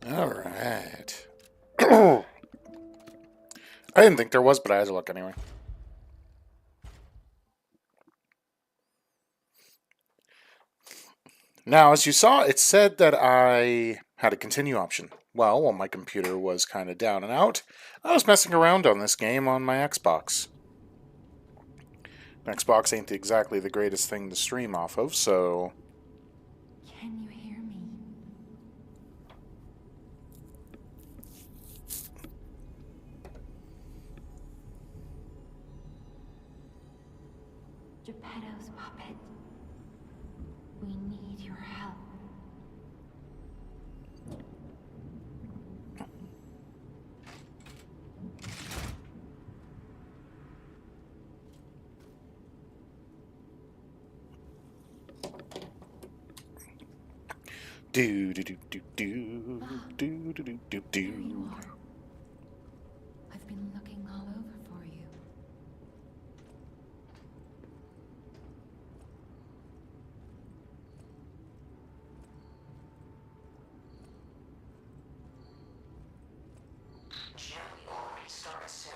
Alright. I didn't think there was, but I had to look anyway. Now, as you saw, it said that I had a continue option. Well, while my computer was kind of down and out, I was messing around on this game on my Xbox. Xbox ain't exactly the greatest thing to stream off of, so... Can you hear me? Geppetto's puppet. We need your help. Do do do do do do do do do There you do. are. I've been looking all over for you. Jim, we already start soon.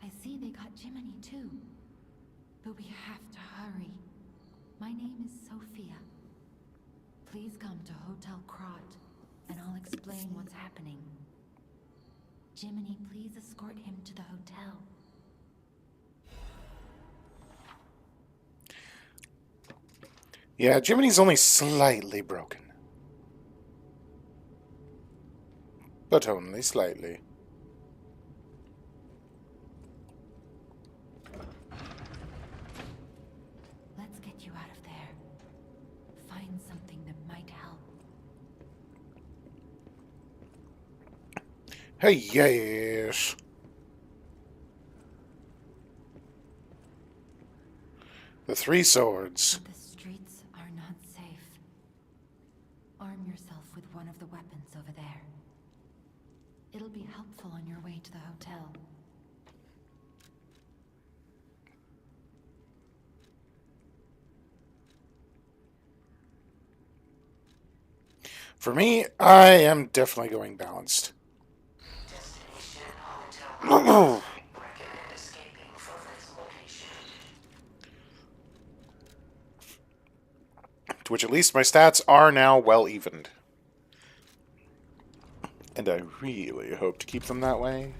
I see they got Jiminy too. But we have to hurry. My name is Sophia. Please come to Hotel Krat, and I'll explain what's happening. Jiminy, please escort him to the hotel. Yeah, Jiminy's only slightly broken. But only slightly. Let's get you out of there. Find something that might help. Hey, yes. The Three Swords. But the streets are not safe. Arm yourself with one of the weapons over there. It'll be helpful on your way to the hotel. For me, I am definitely going balanced. Destination Hotel. Recommend escaping from this location. To which at least my stats are now well evened. And I really hope to keep them that way.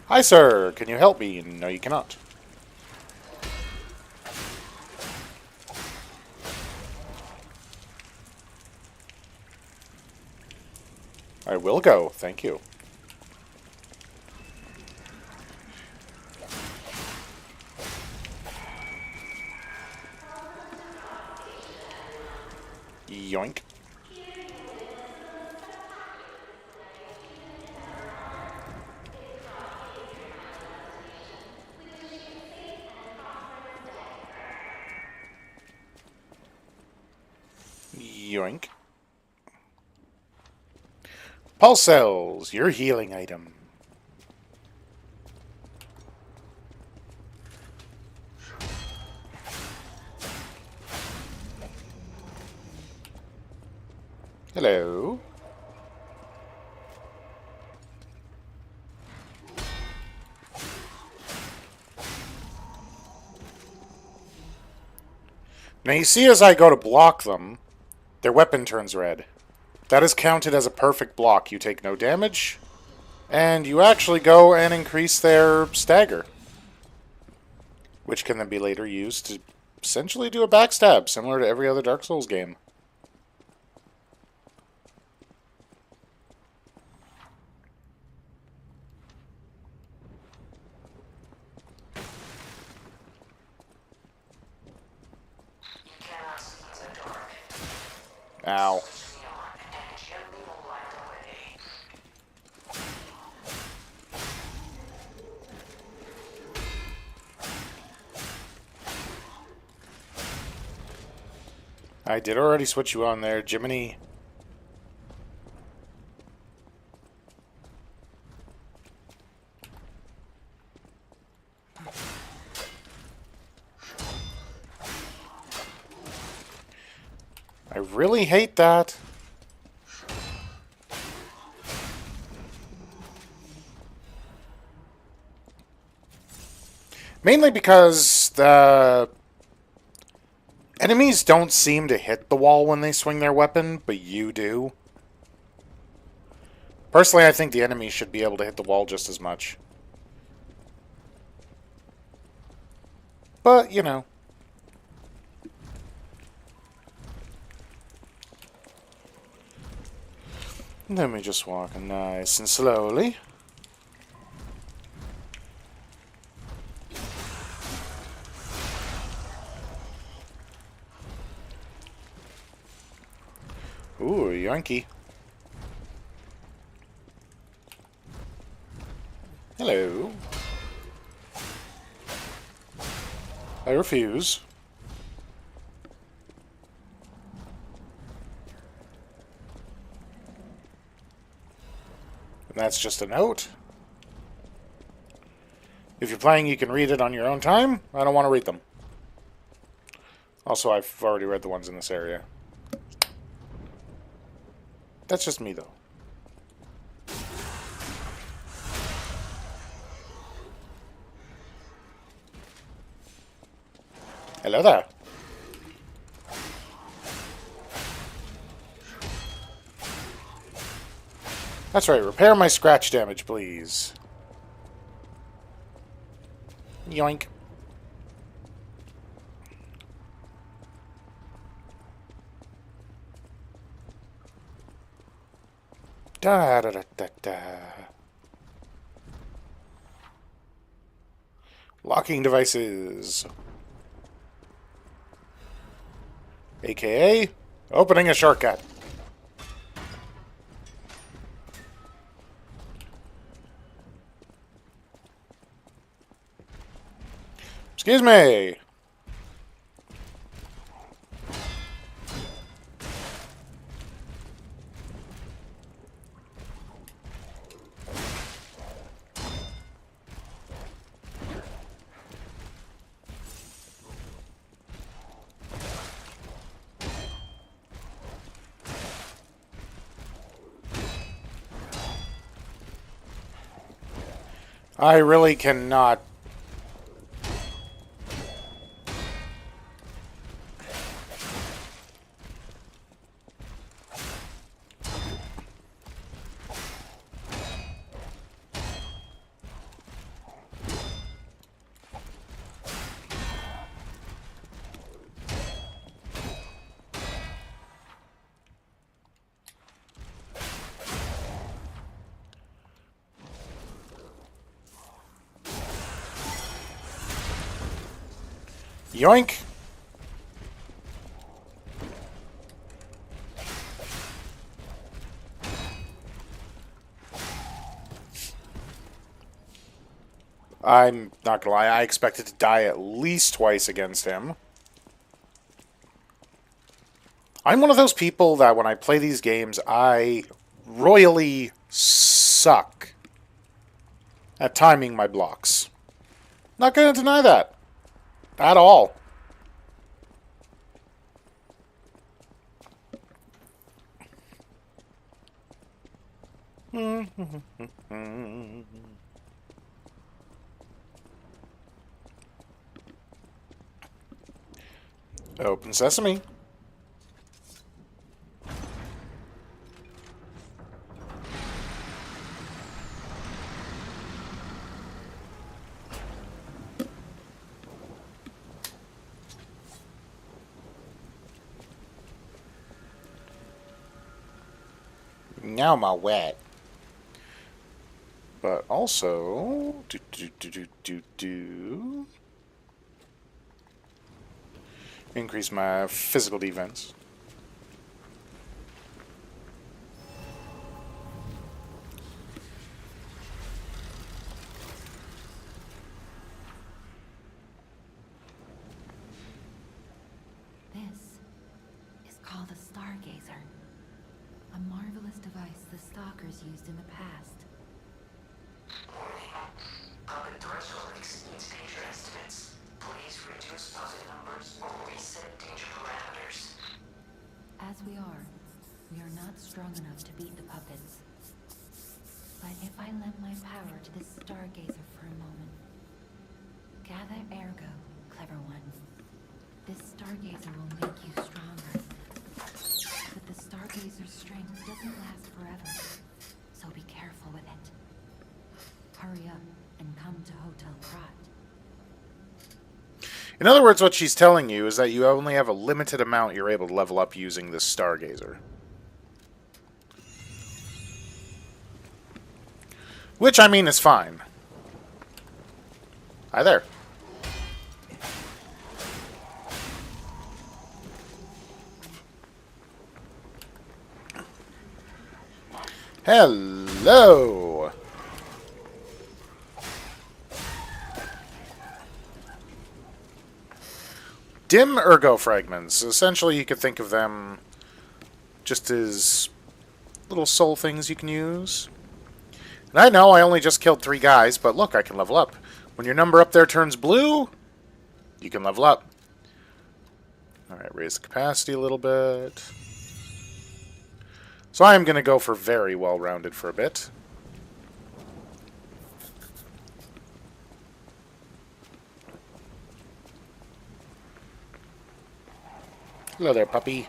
Hi, sir. Can you help me? No, you cannot. I will go. Thank you. Yoink. Yoink. Pulse cells, your healing item. Hello. Now you see as I go to block them, their weapon turns red. That is counted as a perfect block. You take no damage, and you actually go and increase their stagger, which can then be later used to essentially do a backstab, similar to every other Dark Souls game. You cannot see in the dark. Ow. Switch me on and gently will light the way. I did already switch you on there, Jiminy. I really hate that. Mainly because the enemies don't seem to hit the wall when they swing their weapon, but you do. Personally, I think the enemies should be able to hit the wall just as much. But, you know. Let me just walk nice and slowly. Ooh, yoinky. Hello. I refuse. And that's just a note. If you're playing, you can read it on your own time. I don't want to read them. Also, I've already read the ones in this area. That's just me, though. Hello there. That's right, repair my scratch damage, please. Yoink. Da da da da da. Locking devices. AKA, opening a shortcut. Excuse me. I really cannot. Yoink. I'm not gonna lie, I expected to die at least twice against him. I'm one of those people that when I play these games, I royally suck at timing my blocks. Not gonna deny that. At all. Open sesame. Now am I wet. But also, increase my physical defense. This device the Stalkers used in the past. Warning. Puppet threshold exceeds danger estimates. Please reduce puppet numbers or reset danger parameters. As we are not strong enough to beat the puppets. But if I lend my power to this Stargazer for a moment. Gather ergo, clever one. This Stargazer will make you stronger. But the Stargazer's strength doesn't last forever. So be careful with it. Hurry up and come to Hotel Krat. In other words, what she's telling you is that you only have a limited amount you're able to level up using this Stargazer. Which, I mean, is fine. Hi there. Hello! Dim ergo fragments. Essentially, you could think of them just as little soul things you can use. And I know I only just killed 3 guys, but look, I can level up. When your number up there turns blue, you can level up. Alright, raise the capacity a little bit. So I am going to go for very well-rounded for a bit. Hello there, puppy.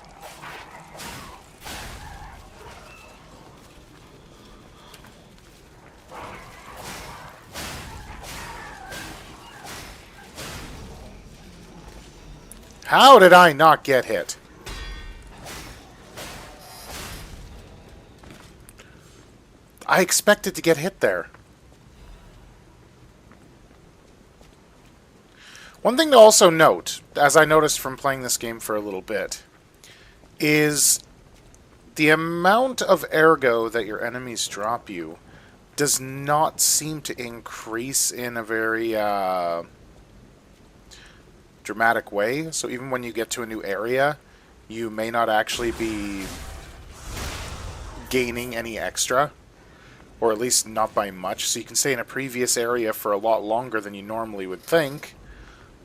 How did I not get hit? I expected to get hit there. One thing to also note, as I noticed from playing this game for a little bit, is the amount of ergo that your enemies drop you does not seem to increase in a very dramatic way. So even when you get to a new area, you may not actually be gaining any extra, or at least not by much. So you can stay in a previous area for a lot longer than you normally would think,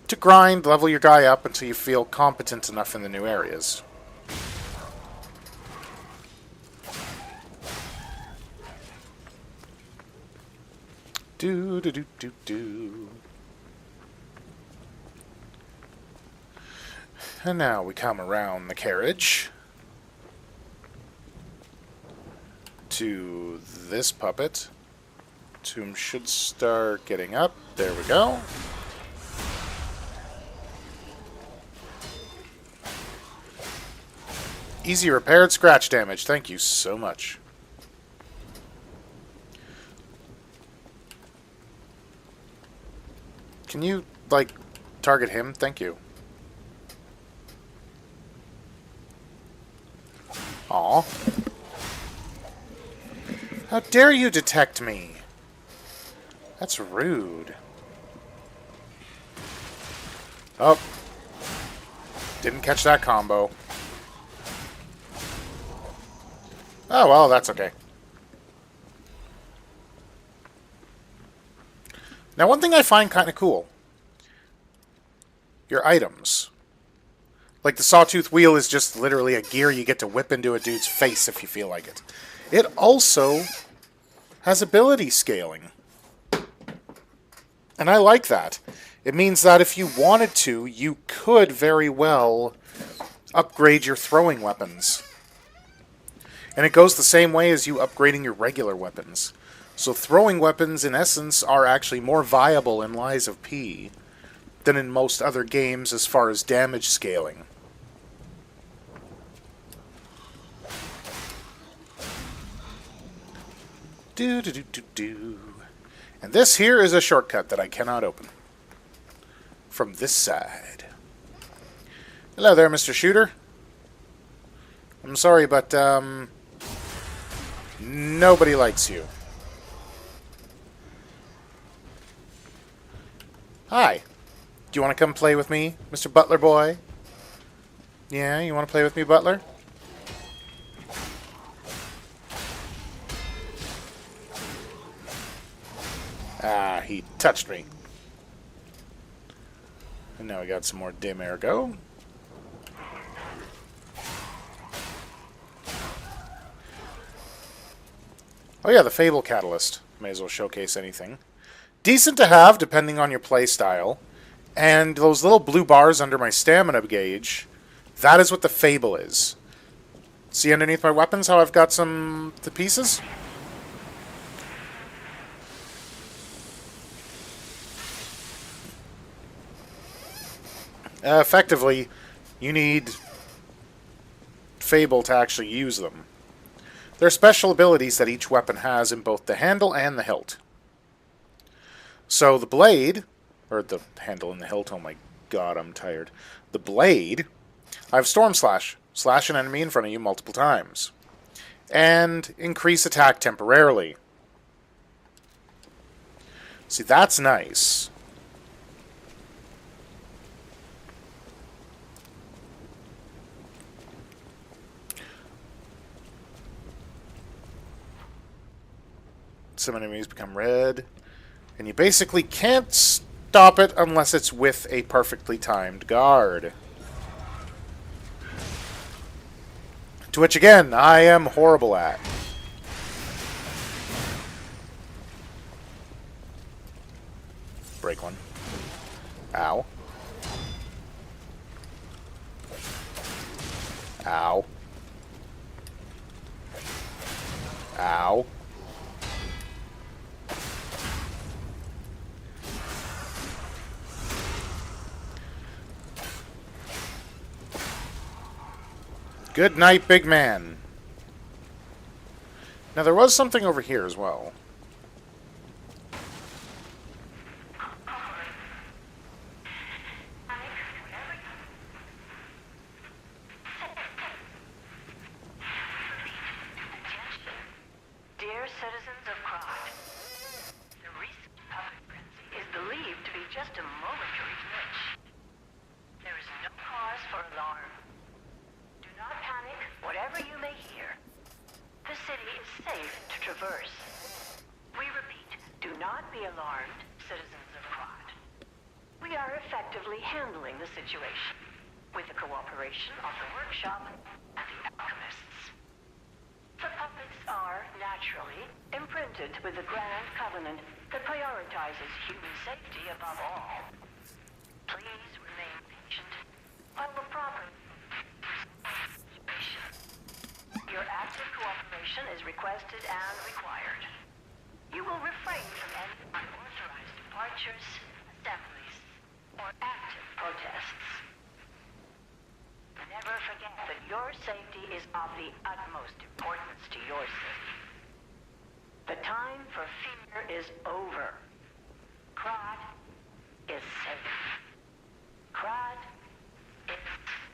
to grind, level your guy up until you feel competent enough in the new areas. Do do do do do. And now we come around the carriage to this puppet. Tomb should start getting up. There we go. Easy repaired scratch damage. Thank you so much. Can you, like, target him? Thank you. Aw. How dare you detect me? That's rude. Oh. Didn't catch that combo. Oh, well, that's okay. Now, one thing I find kind of cool. Your items. Like the sawtooth wheel is just literally a gear you get to whip into a dude's face if you feel like it. It also has ability scaling. And I like that. It means that if you wanted to, you could very well upgrade your throwing weapons. And it goes the same way as you upgrading your regular weapons. So throwing weapons, in essence, are actually more viable in Lies of P than in most other games as far as damage scaling. Do do do do do. And this here is a shortcut that I cannot open. From this side. Hello there, Mr. Shooter. I'm sorry, but nobody likes you. Hi. Do you want to come play with me, Mr. Butler boy? Yeah, you want to play with me, Butler? Ah, he touched me. And now we got some more dim ergo. Oh yeah, the Fable Catalyst. May as well showcase anything. Decent to have, depending on your playstyle. And those little blue bars under my stamina gauge, that is what the Fable is. See underneath my weapons how I've got the pieces? Effectively, you need Fable to actually use them. There are special abilities that each weapon has in both the handle and the hilt. So the blade, or the handle and the hilt, oh my god, I'm tired. The blade, I have Storm Slash. Slash an enemy in front of you multiple times. And increase attack temporarily. See, that's nice. Some enemies become red. And you basically can't stop it unless it's with a perfectly timed guard. To which, again, I am horrible at. Break one. Ow. Ow. Ow. Good night, big man. Now, there was something over here as well. Dear citizens of Krog, the recent public frenzy is believed to be just a momentary glitch. There is no cause for alarm. Do not panic, whatever you may hear. The city is safe to traverse. We repeat, do not be alarmed, citizens of Krog. We are effectively handling the situation with the cooperation of the workshop and the alchemists. The puppets are, naturally, imprinted with the Grand Covenant that prioritizes human safety above all. Please remain patient while the proper situation. Your active cooperation is requested and required. You will refrain from any unauthorized departures, assemblies, or active protests. Never forget that your safety is of the utmost importance to your city. The time for fear is over. Krog is safe. Krog is safe.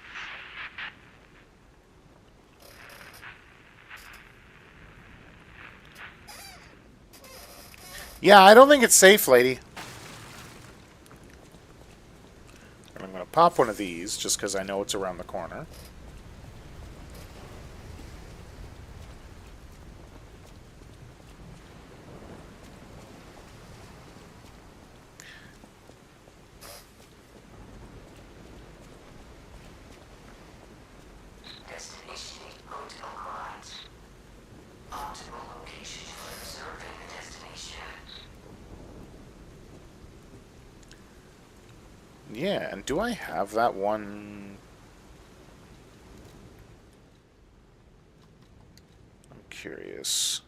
Yeah, I don't think it's safe, lady. And I'm going to pop one of these, just because I know it's around the corner. Destination Hotel Krog. Optimal location for observing the destination. Yeah, and do I have that one? I'm curious.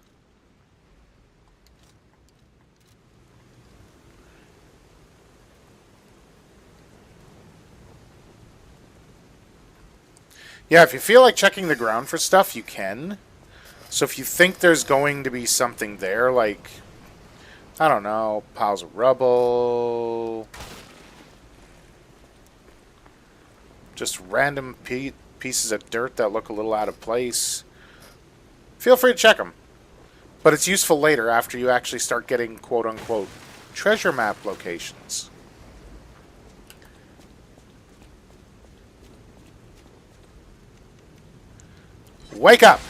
Yeah, if you feel like checking the ground for stuff, you can. So if you think there's going to be something there, like, I don't know, piles of rubble, just random pieces of dirt that look a little out of place, feel free to check them. But it's useful later after you actually start getting quote-unquote treasure map locations. Wake up!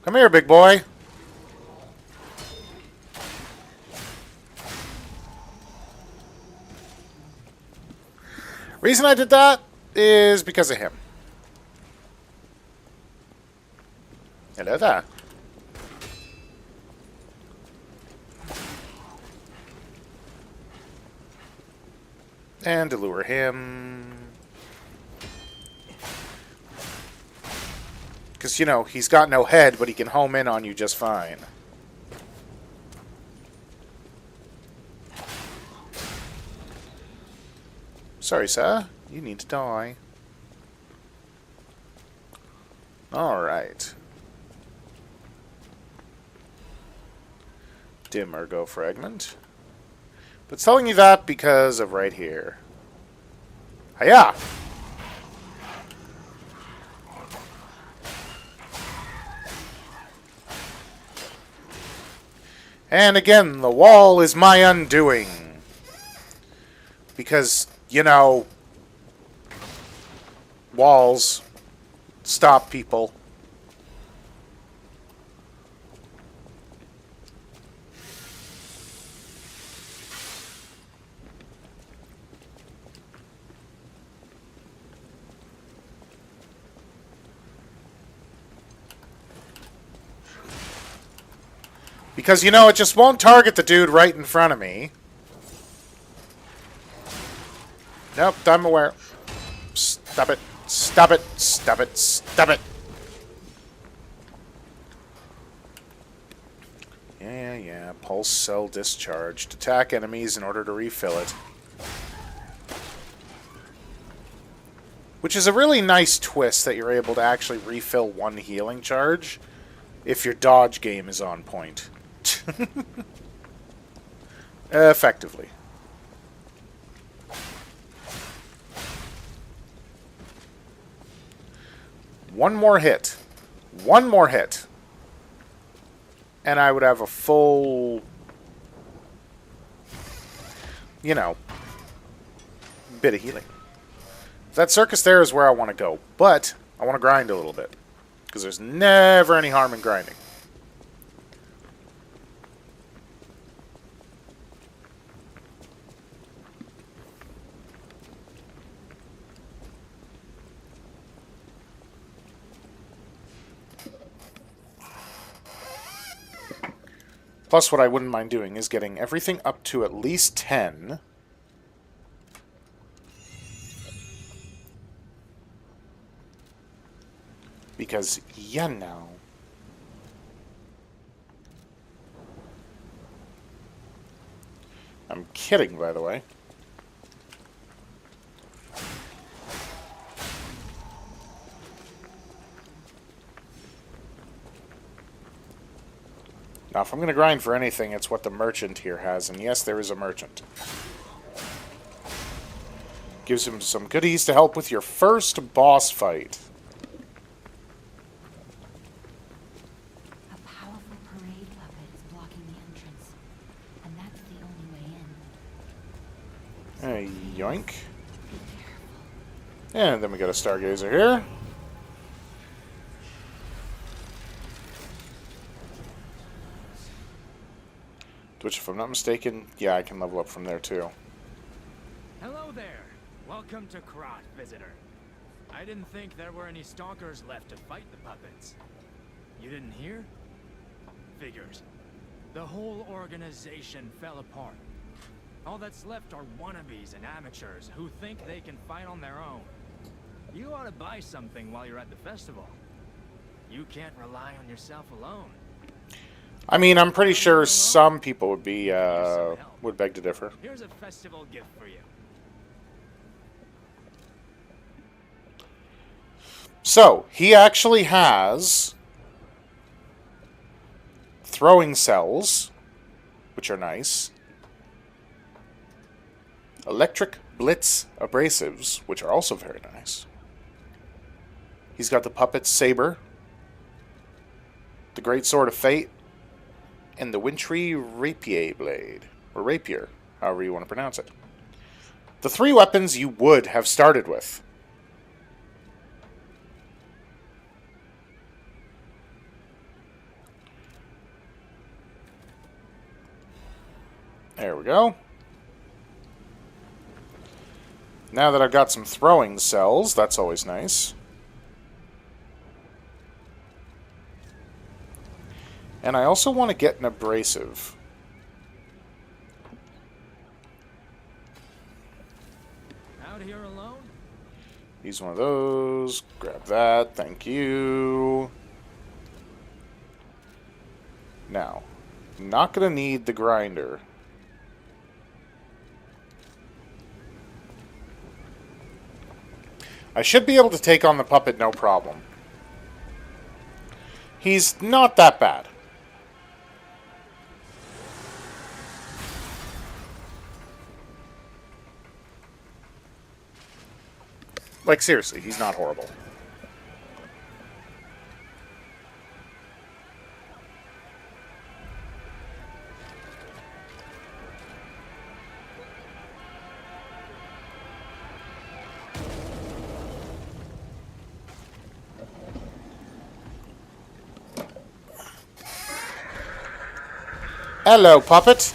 Come here, big boy. Reason I did that is because of him. Hello there. And to lure him. Because, you know, he's got no head, but he can home in on you just fine. Sorry, sir. You need to die. Alright. Dim Ergo Fragment. But it's telling you that because of right here. Hiya! And again, the wall is my undoing. Because, you know, walls stop people. Because, you know, it just won't target the dude right in front of me. Nope, I'm aware. Stop it. Stop it. Stop it. Stop it. Yeah. Pulse cell discharged. Attack enemies in order to refill it. Which is a really nice twist that you're able to actually refill one healing charge if your dodge game is on point. Effectively. One more hit. One more hit. And I would have a full, you know, bit of healing. That circus there is where I want to go. But I want to grind a little bit. Because there's never any harm in grinding. Plus, what I wouldn't mind doing is getting everything up to at least 10. Because, you know. I'm kidding, by the way. Now, if I'm going to grind for anything, it's what the merchant here has. And yes, there is a merchant. Gives him some goodies to help with your first boss fight. A powerful parade puppet is blocking the entrance, and that's the only way in. Yoink. And then we got a Stargazer here. Which, if I'm not mistaken, yeah, I can level up from there, too. Hello there. Welcome to Krat, visitor. I didn't think there were any stalkers left to fight the puppets. You didn't hear? Figures. The whole organization fell apart. All that's left are wannabes and amateurs who think they can fight on their own. You ought to buy something while you're at the festival. You can't rely on yourself alone. I mean, I'm pretty sure some people would be, would beg to differ. Here's a festival gift for you. So, he actually has throwing cells, which are nice. Electric Blitz abrasives, which are also very nice. He's got the Puppet Saber, the Great Sword of Fate, and the Wintry Rapier Blade, or Rapier, however you want to pronounce it. The three weapons you would have started with. There we go. Now that I've got some throwing cells, that's always nice. And I also want to get an abrasive. Out here alone? Use one of those. Grab that. Thank you. Now, not going to need the grinder. I should be able to take on the puppet no problem. He's not that bad. Like, seriously, he's not horrible. Hello, puppet.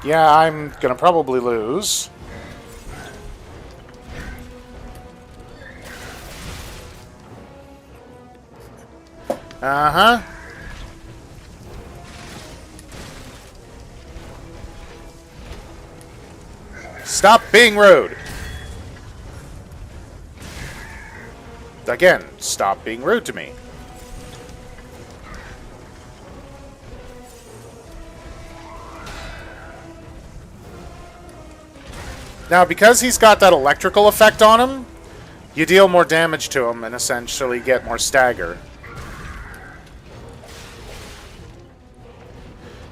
Yeah, I'm gonna probably lose. Uh-huh. Stop being rude. Again, stop being rude to me. Now, because he's got that electrical effect on him, you deal more damage to him and essentially get more stagger.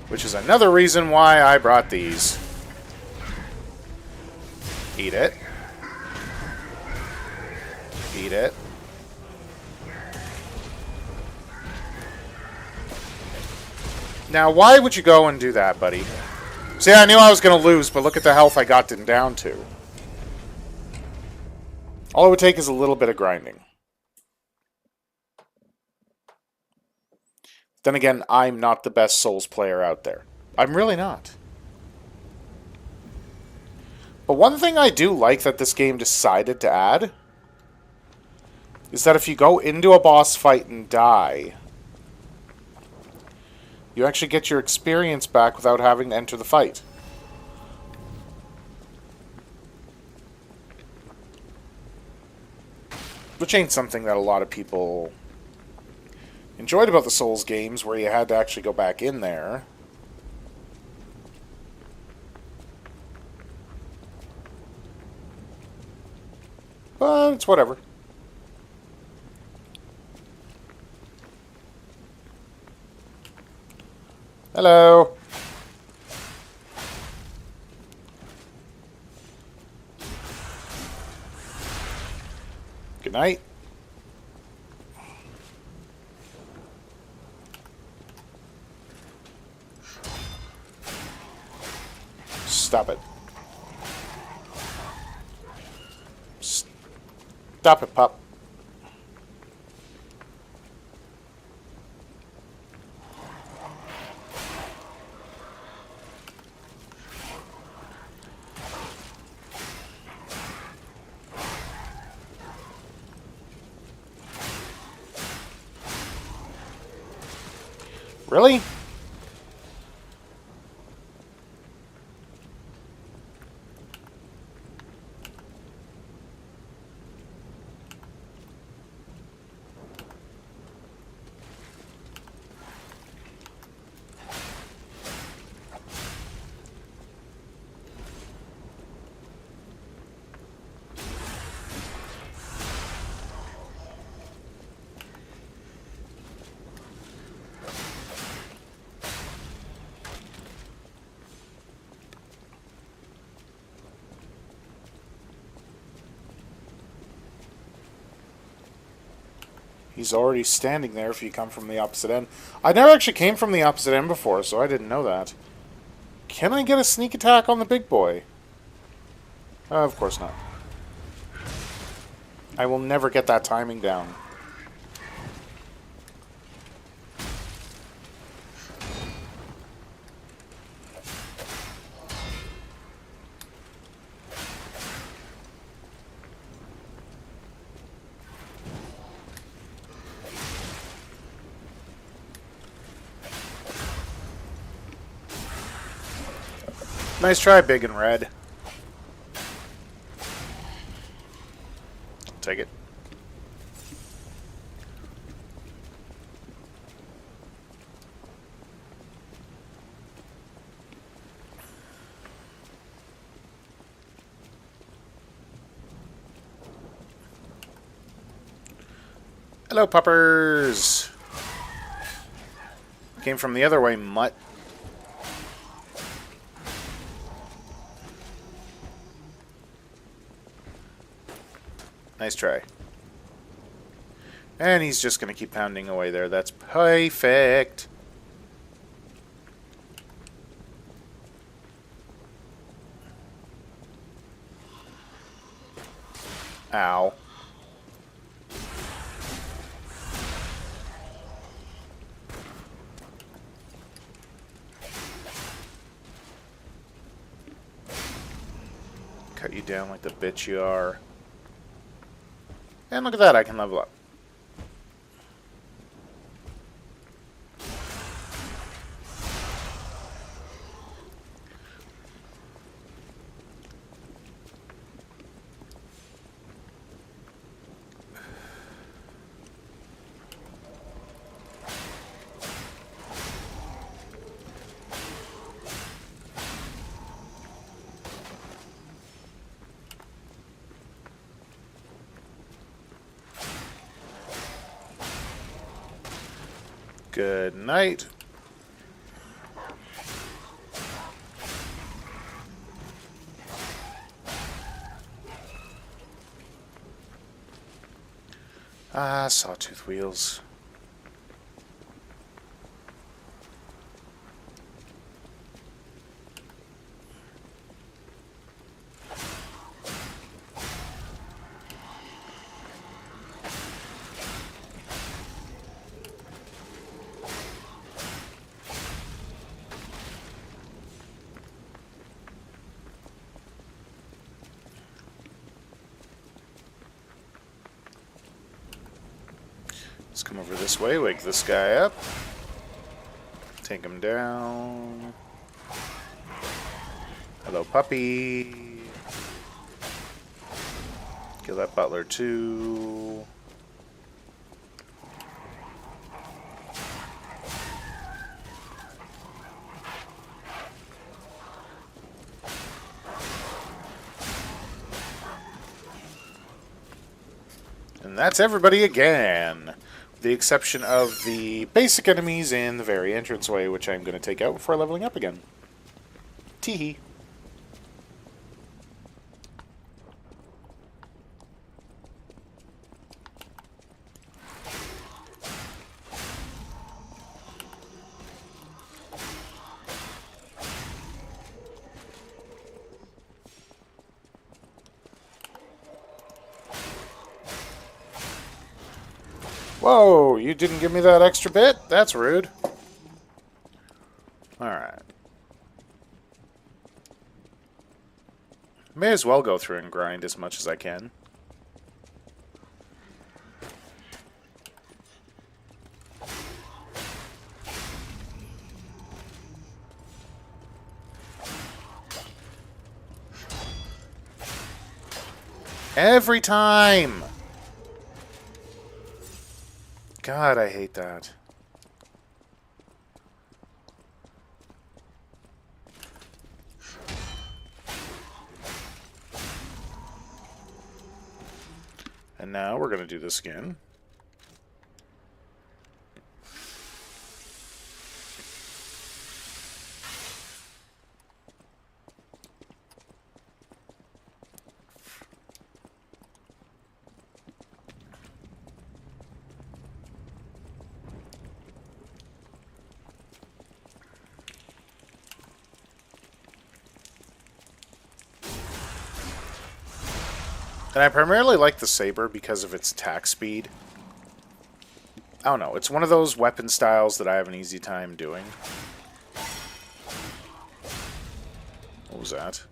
Which is another reason why I brought these. Eat it. Eat it. Now, why would you go and do that, buddy? See, I knew I was going to lose, but look at the health I got it down to. All it would take is a little bit of grinding. Then again, I'm not the best Souls player out there. I'm really not. But one thing I do like that this game decided to add is that if you go into a boss fight and die, you actually get your experience back without having to enter the fight. Which ain't something that a lot of people enjoyed about the Souls games, where you had to actually go back in there. But it's whatever. Hello. Good night. Stop it. Stop it, pup. Really? He's already standing there if you come from the opposite end. I never actually came from the opposite end before, so I didn't know that. Can I get a sneak attack on the big boy? Of course not. I will never get that timing down. Nice try, big and red. I'll take it. Hello, puppers. Came from the other way, mutt. Nice try. And he's just going to keep pounding away there. That's perfect. Ow. Cut you down like the bitch you are. And look at that, I can level up. Good night. Ah, sawtooth wheels. Let's come over this way, wake this guy up. Take him down. Hello, puppy. Kill that butler, too. And that's everybody again. With the exception of the basic enemies in the very entranceway, which I'm going to take out before leveling up again. Teehee. Whoa, you didn't give me that extra bit? That's rude. Alright. May as well go through and grind as much as I can. Every time! God, I hate that. And now we're going to do this again. And I primarily like the saber because of its attack speed. I don't know, it's one of those weapon styles that I have an easy time doing. What was that?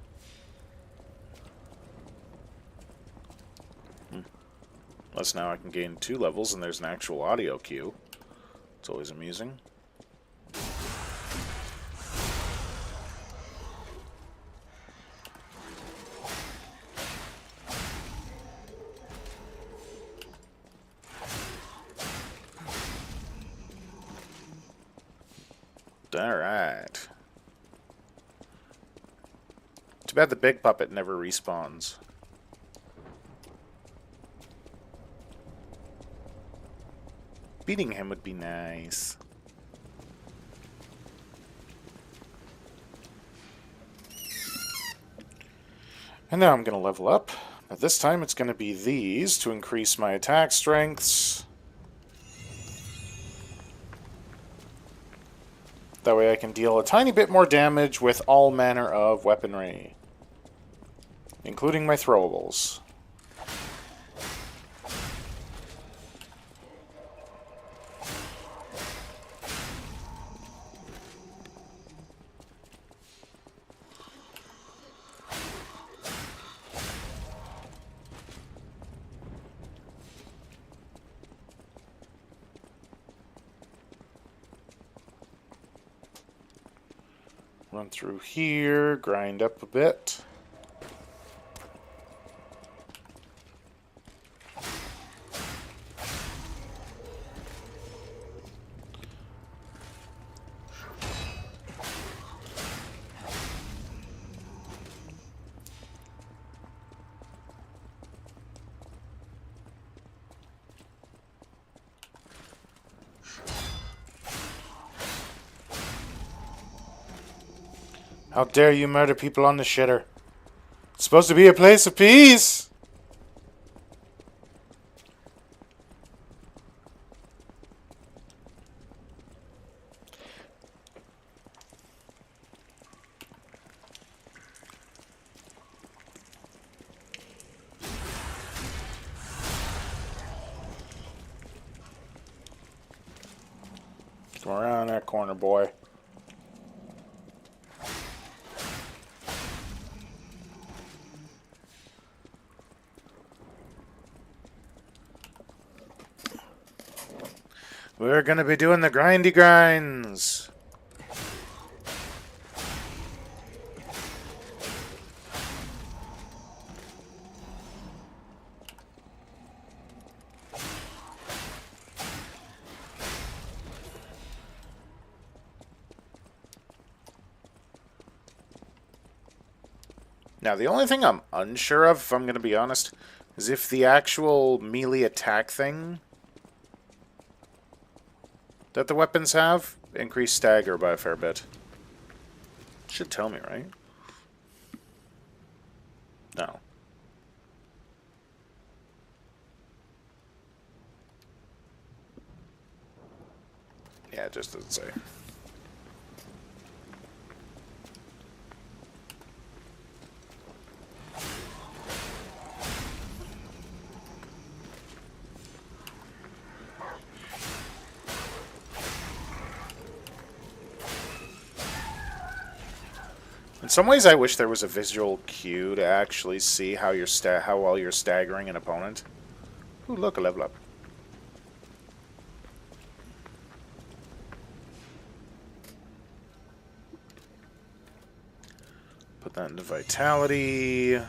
Unless now I can gain 2 levels and there's an actual audio cue. It's always amusing. Alright. Too bad the big puppet never respawns. Beating him would be nice. And now I'm going to level up. But this time it's going to be these to increase my attack strengths. That way I can deal a tiny bit more damage with all manner of weaponry. Including my throwables. Run through here, grind up a bit. How dare you murder people on the shitter? It's supposed to be a place of peace! Come around that corner, boy. We're gonna be doing the grindy grinds. Now, the only thing I'm unsure of, if I'm gonna be honest, is if the actual melee attack thing that the weapons have increased stagger by a fair bit. Should tell me, right? No. Yeah, it just doesn't say. In some ways, I wish there was a visual cue to actually see how you're how well you're staggering an opponent. Ooh, look, a level up. Put that into vitality.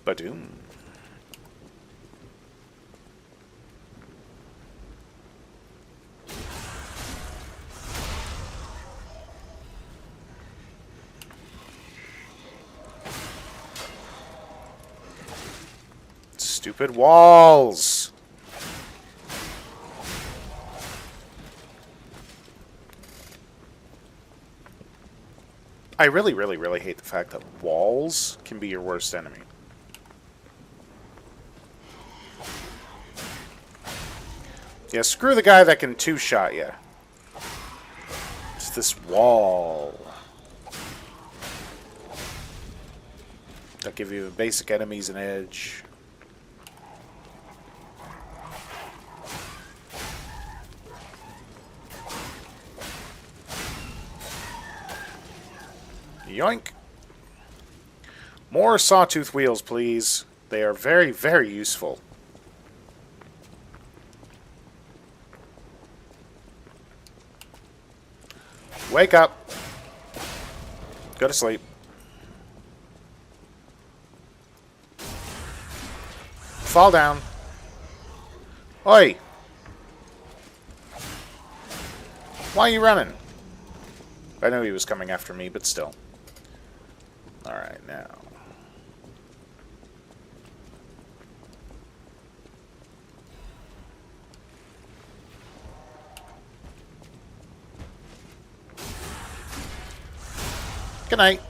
Badoom. Stupid walls. I really, really, really hate the fact that walls can be your worst enemy. Yeah, screw the guy that can two-shot you. It's this wall. That give you basic enemies an edge. Yoink. More sawtooth wheels, please. They are very, very useful. Wake up. Go to sleep. Fall down. Oi! Why are you running? I knew he was coming after me, but still. Alright, now. Good night.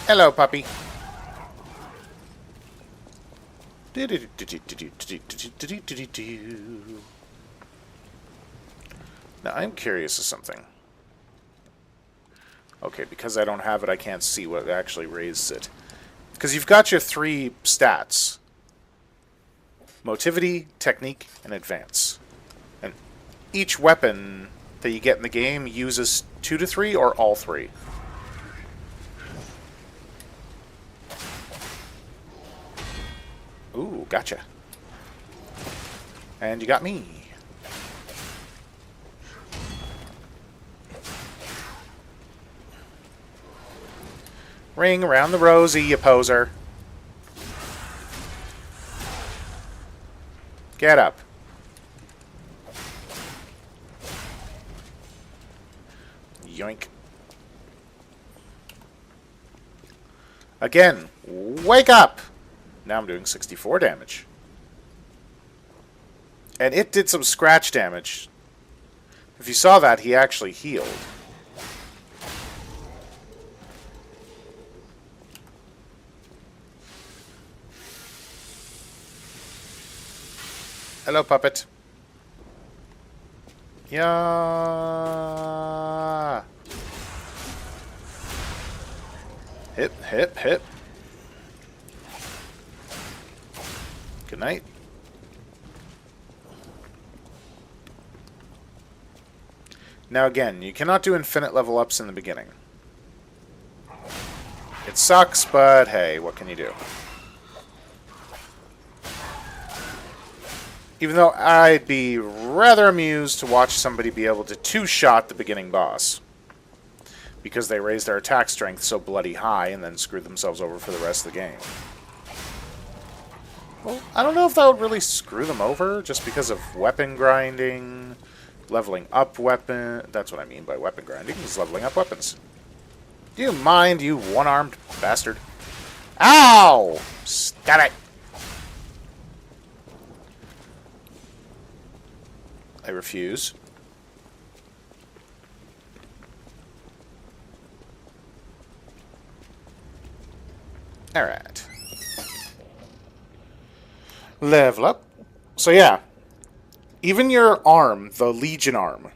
Hello, puppy. Now, I'm curious of something. Okay, because I don't have it, I can't see what actually raises it. Because you've got your 3 stats. Motivity, Technique, and Advance. And each weapon that you get in the game uses 2 to 3 or all 3. Ooh, gotcha. And you got me. Ring around the rosy, you poser. Get up. Yoink. Again, wake up! Now I'm doing 64 damage. And it did some scratch damage. If you saw that, he actually healed. Hello, puppet. Yeah. Hip, hip, hip. Good night. Now again, you cannot do infinite level ups in the beginning. It sucks, but hey, what can you do? Even though I'd be rather amused to watch somebody be able to two-shot the beginning boss. Because they raise their attack strength so bloody high and then screw themselves over for the rest of the game. Well, I don't know if that would really screw them over, just because of weapon grinding, leveling up weapon... That's what I mean by weapon grinding, is leveling up weapons. Do you mind, you one-armed bastard? Ow! Stop it! I refuse. Alright. Level up. So yeah. Even your arm, the Legion arm,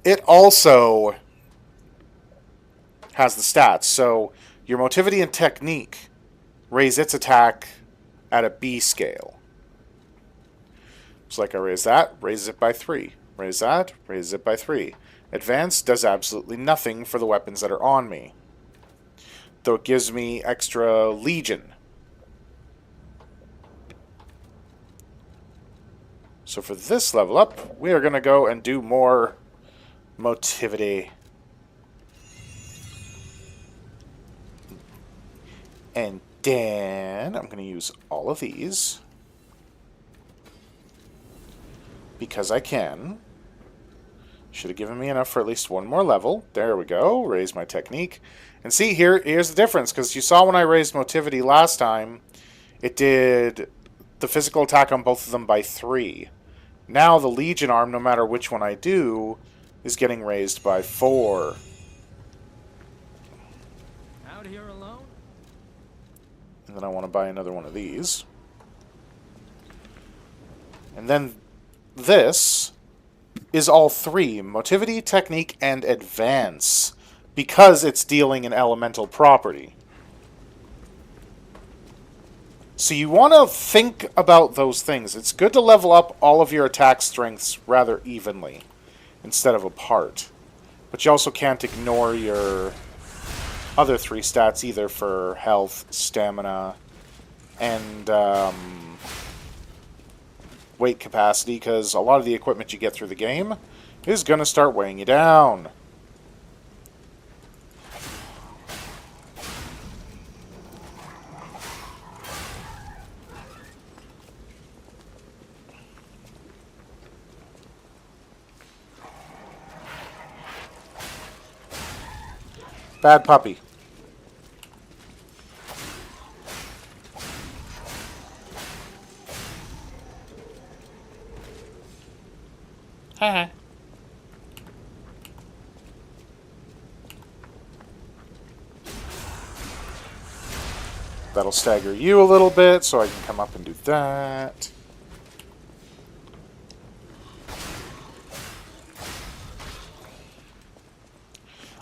it also has the stats. So your motivity and technique raise its attack at a B scale. So like I raise that, raises it by 3. Raise that, raises it by 3. Advance does absolutely nothing for the weapons that are on me. Though it gives me extra Legion. So for this level up, we are going to go and do more motivity. And then I'm going to use all of these. Because I can. Should have given me enough for at least one more level. There we go. Raise my technique. And see, here's the difference. Because you saw when I raised motivity last time, it did the physical attack on both of them by 3. Now the Legion arm, no matter which one I do, is getting raised by 4. Out here alone? And then I want to buy another one of these. And then this is all 3. Motivity, Technique, and Advance. Because it's dealing an elemental property. So you want to think about those things. It's good to level up all of your attack strengths rather evenly instead of apart. But you also can't ignore your other 3 stats either for health, stamina, and weight capacity, because a lot of the equipment you get through the game is going to start weighing you down. Bad puppy. Haha. That'll stagger you a little bit, so I can come up and do that.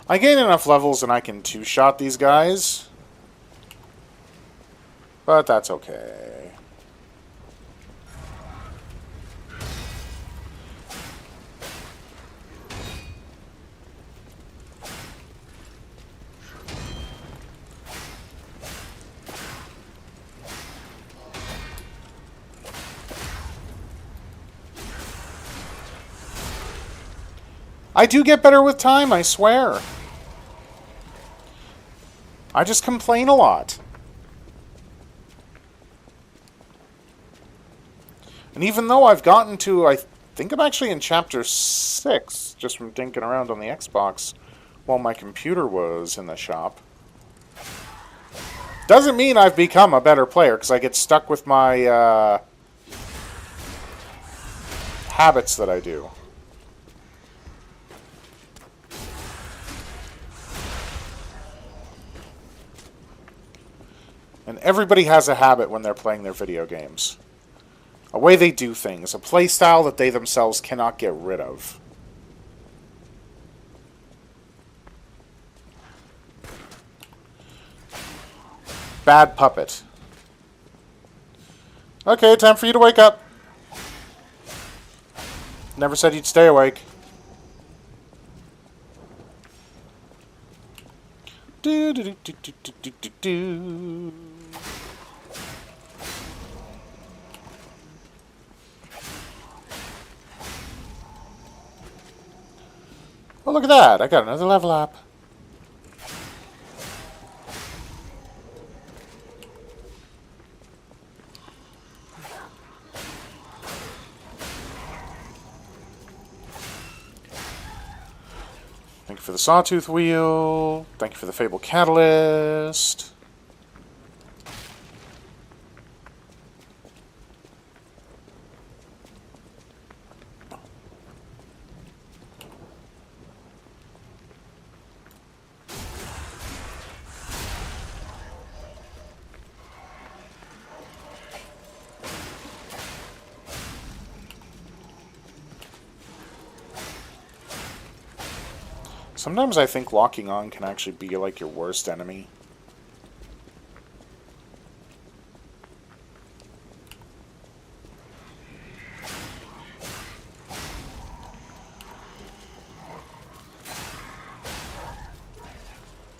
I gain enough levels and I can 2-shot these guys. But that's okay. I do get better with time, I swear. I just complain a lot. And even though I've gotten to, I think I'm actually in Chapter 6, just from dinking around on the Xbox while my computer was in the shop. Doesn't mean I've become a better player, because I get stuck with my habits that I do. And everybody has a habit when they're playing their video games. A way they do things. A play style that they themselves cannot get rid of. Bad puppet. Okay, time for you to wake up. Never said you'd stay awake. Do do do do do do do do. Oh, look at that. I got another level up. Thank you for the Sawtooth Wheel. Thank you for the Fable Catalyst. Sometimes I think locking on can actually be like your worst enemy.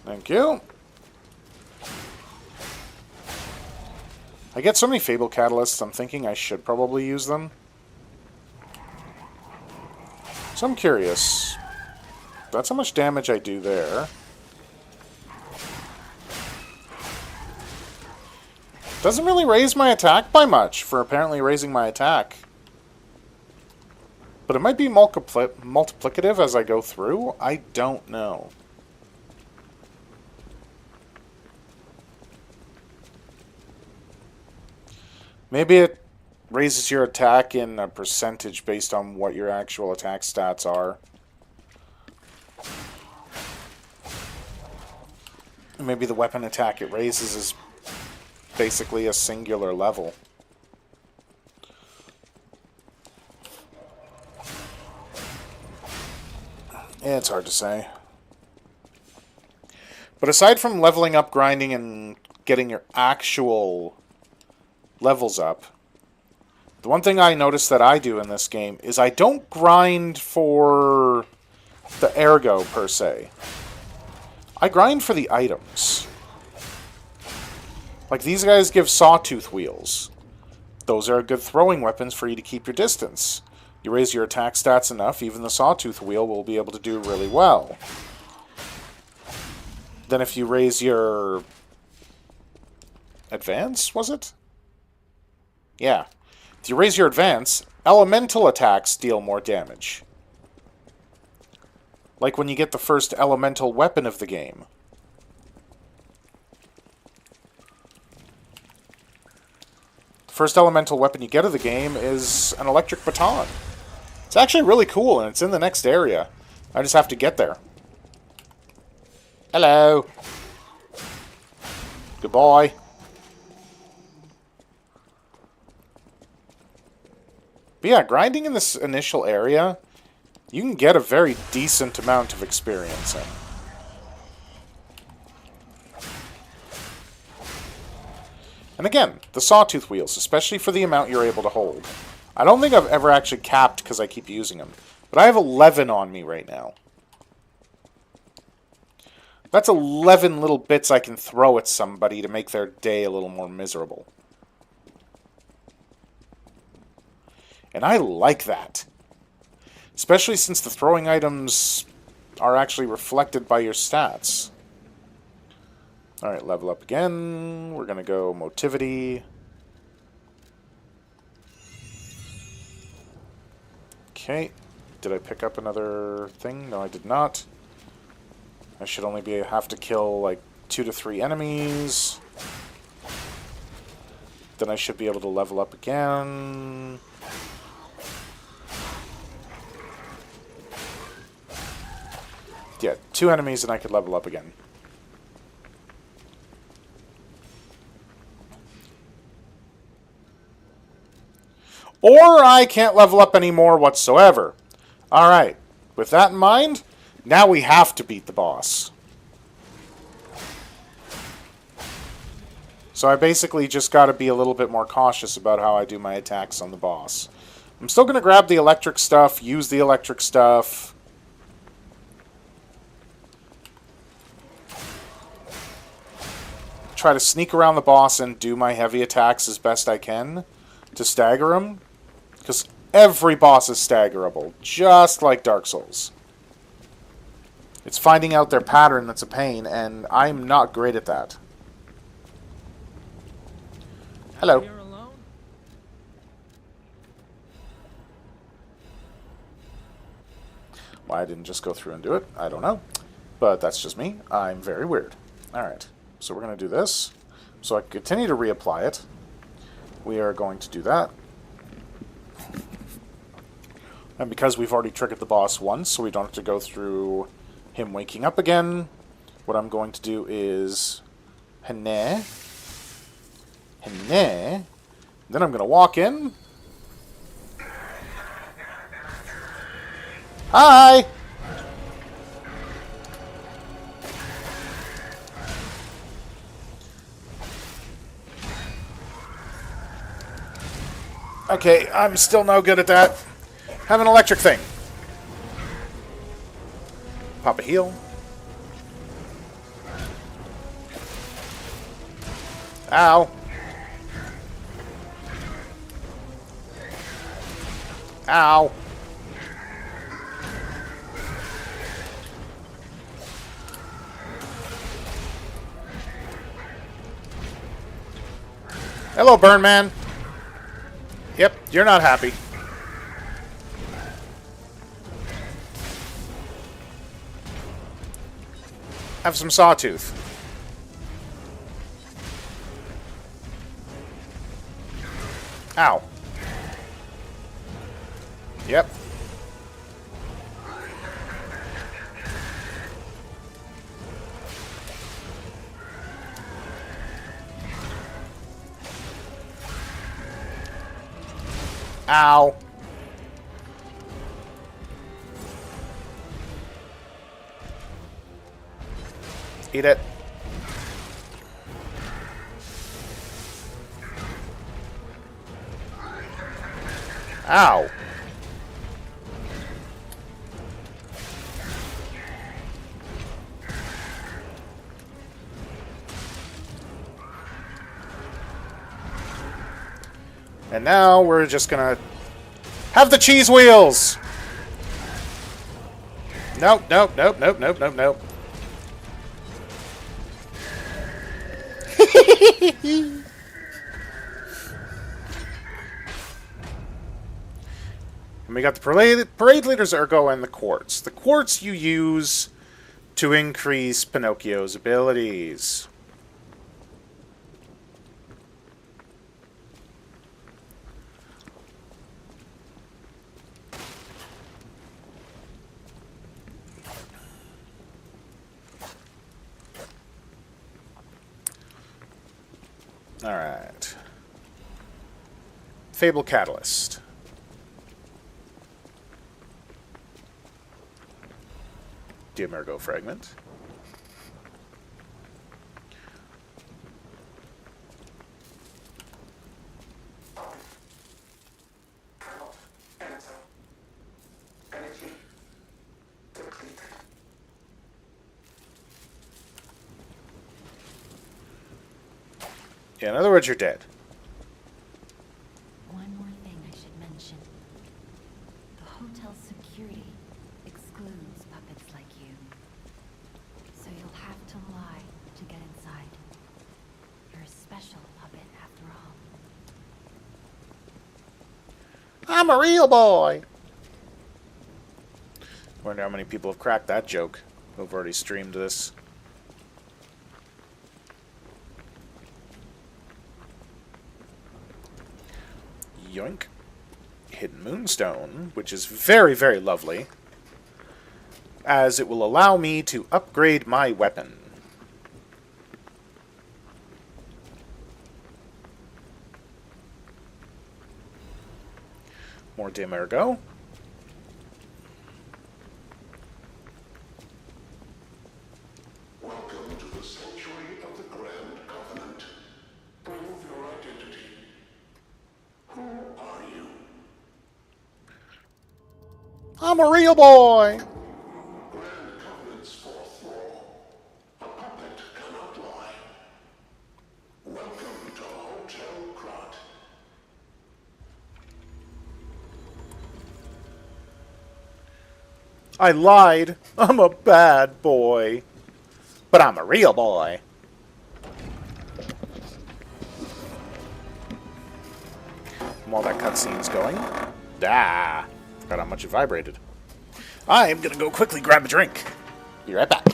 Thank you. I get so many Fable Catalysts, I'm thinking I should probably use them. So I'm curious. That's how much damage I do there. Doesn't really raise my attack by much for apparently raising my attack. But it might be multiplicative as I go through. I don't know. Maybe it raises your attack in a percentage based on what your actual attack stats are. Maybe the weapon attack it raises is basically a singular level. Yeah, it's hard to say. But aside from leveling up, grinding, and getting your actual levels up, the one thing I notice that I do in this game is I don't grind for the ergo, per se. I grind for the items. Like, these guys give sawtooth wheels. Those are good throwing weapons for you to keep your distance. You raise your attack stats enough, even the sawtooth wheel will be able to do really well. Then if you raise your advance, was it? Yeah. If you raise your advance, elemental attacks deal more damage. Like when you get the first elemental weapon of the game. The first elemental weapon you get of the game is an electric baton. It's actually really cool, and it's in the next area. I just have to get there. Hello. Goodbye. But yeah, grinding in this initial area, you can get a very decent amount of experience in. And again, the sawtooth wheels, especially for the amount you're able to hold. I don't think I've ever actually capped because I keep using them. But I have 11 on me right now. That's 11 little bits I can throw at somebody to make their day a little more miserable. And I like that. Especially since the throwing items are actually reflected by your stats. Alright, level up again. We're going to go motivity. Okay. Did I pick up another thing? No, I did not. I should only have to kill like 2 to 3 enemies. Then I should be able to level up again. Yeah, 2 enemies and I could level up again. Or I can't level up anymore whatsoever. Alright, with that in mind, now we have to beat the boss. So I basically just got to be a little bit more cautious about how I do my attacks on the boss. I'm still going to grab the electric stuff, use the electric stuff. Try to sneak around the boss and do my heavy attacks as best I can to stagger him. Because every boss is staggerable, just like Dark Souls. It's finding out their pattern that's a pain, and I'm not great at that. Hello. Here alone? Why I didn't just go through and do it, I don't know. But that's just me. I'm very weird. Alright, so we're going to do this. So I can continue to reapply it. We are going to do that. And because we've already triggered the boss once, so we don't have to go through him waking up again, what I'm going to do is Hene. Then I'm going to walk in. Hi! Okay, I'm still no good at that. Have an electric thing. Pop a heal. Ow. Ow. Hello, Burn Man. Yep, you're not happy. Have some sawtooth. Ow. Yep. Ow. Eat it. Ow. And now we're just gonna have the cheese wheels! Nope, nope, nope, nope, nope, nope, nope. And we got the parade leader's Ergo and the quartz. The quartz you use to increase Pinocchio's abilities. Alright. Fable Catalyst. Diamergo Fragment. Yeah, in other words, you're dead. One more thing I should mention. The hotel's security excludes puppets like you. So you'll have to lie to get inside. You're a special puppet after all. I'm a real boy! Wonder how many people have cracked that joke who've already streamed this. Yoink. Hidden Moonstone, which is very, very lovely, as it will allow me to upgrade my weapon. More Diamergo. Welcome to the Sanctuary of the Grand Covenant. Prove your identity. Who are you? I'm a real boy! Grand Covenant's fourth law. A puppet cannot lie. Welcome to Hotel Krat. I lied. I'm a bad boy. But I'm a real boy. While that cutscene's going. Ah. Forgot how much it vibrated. I'm gonna go quickly grab a drink. Be right back.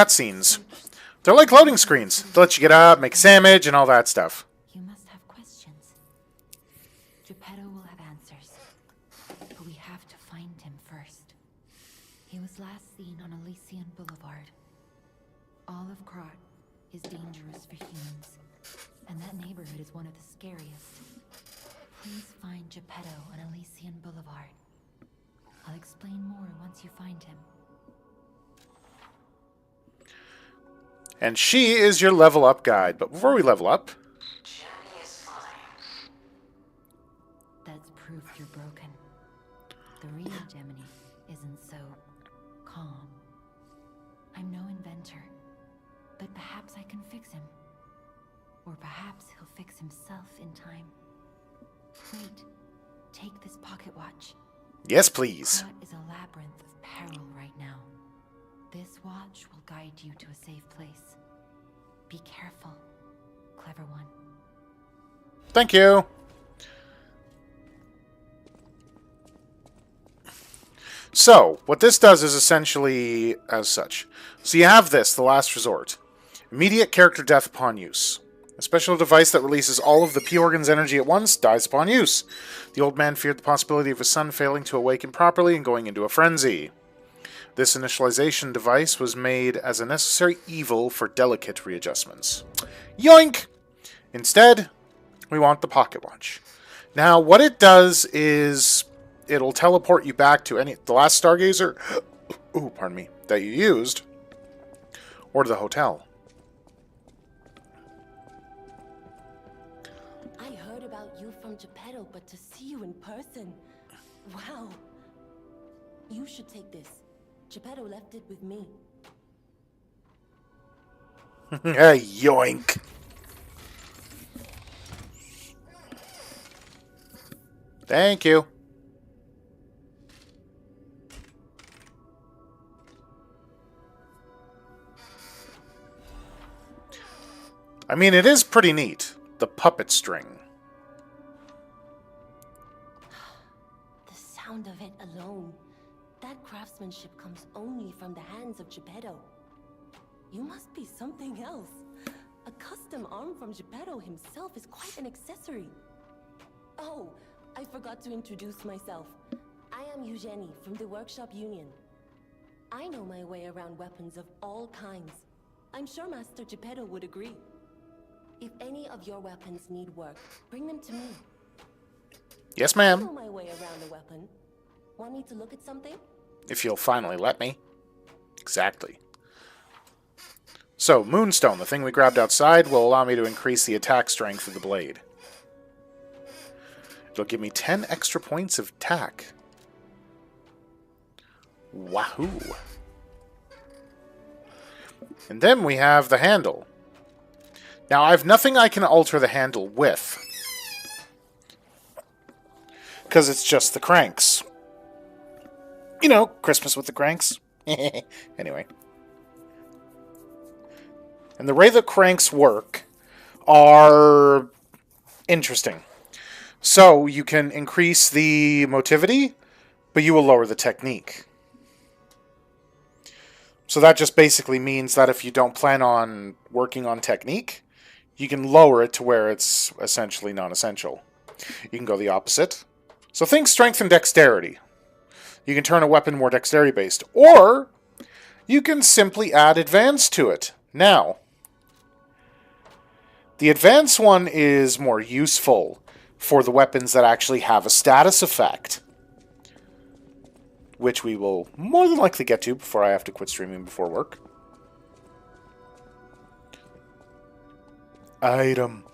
cutscenes. They're like loading screens. They let you get up, make a sandwich, and all that stuff. You must have questions. Geppetto will have answers. But we have to find him first. He was last seen on Elysian Boulevard. All of Krat is dangerous for humans, and that neighborhood is one of the scariest. Please find Geppetto on Elysian Boulevard. I'll explain more once you find him. And she is your level up guide. But before we level up... Jenny is fine. That's proof you're broken. The real Gemini isn't so calm. I'm no inventor, but perhaps I can fix him. Or perhaps he'll fix himself in time. Wait, take this pocket watch. Yes, please. Krat is a labyrinth of peril right now. This watch will guide you to a safe place. Be careful, clever one. Thank you. So, what this does is essentially as such. So you have this, the last resort. Immediate character death upon use. A special device that releases all of the P-Organ's energy at once dies upon use. The old man feared the possibility of his son failing to awaken properly and going into a frenzy. This initialization device was made as a necessary evil for delicate readjustments. Yoink! Instead, we want the pocket watch. Now, what it does is it'll teleport you back to the last Stargazer ooh, pardon me, that you used, or to the hotel. I heard about you from Geppetto, but to see you in person, wow. You should take this. Geppetto left it with me. Yoink. Thank you. I mean, it is pretty neat. The puppet string. The sound of it alone. That craftsmanship comes only from the hands of Geppetto. You must be something else. A custom arm from Geppetto himself is quite an accessory. Oh, I forgot to introduce myself. I am Eugenie from the Workshop Union. I know my way around weapons of all kinds. I'm sure Master Geppetto would agree. If any of your weapons need work, bring them to me. Yes, I know ma'am. my way around a weapon. Want me to look at something? If you'll finally let me. Exactly. So, Moonstone, the thing we grabbed outside, will allow me to increase the attack strength of the blade. It'll give me 10 extra points of attack. Wahoo! And then we have the handle. Now, I have nothing I can alter the handle with, because it's just the cranks. You know, Christmas with the cranks. Anyway. And the way the cranks work are interesting. So, you can increase the motivity, but you will lower the technique. So that just basically means that if you don't plan on working on technique, you can lower it to where it's essentially non-essential. You can go the opposite. So think strength and dexterity. You can turn a weapon more dexterity-based. Or, you can simply add advance to it. Now, the advance one is more useful for the weapons that actually have a status effect, which we will more than likely get to before I have to quit streaming before work. Item.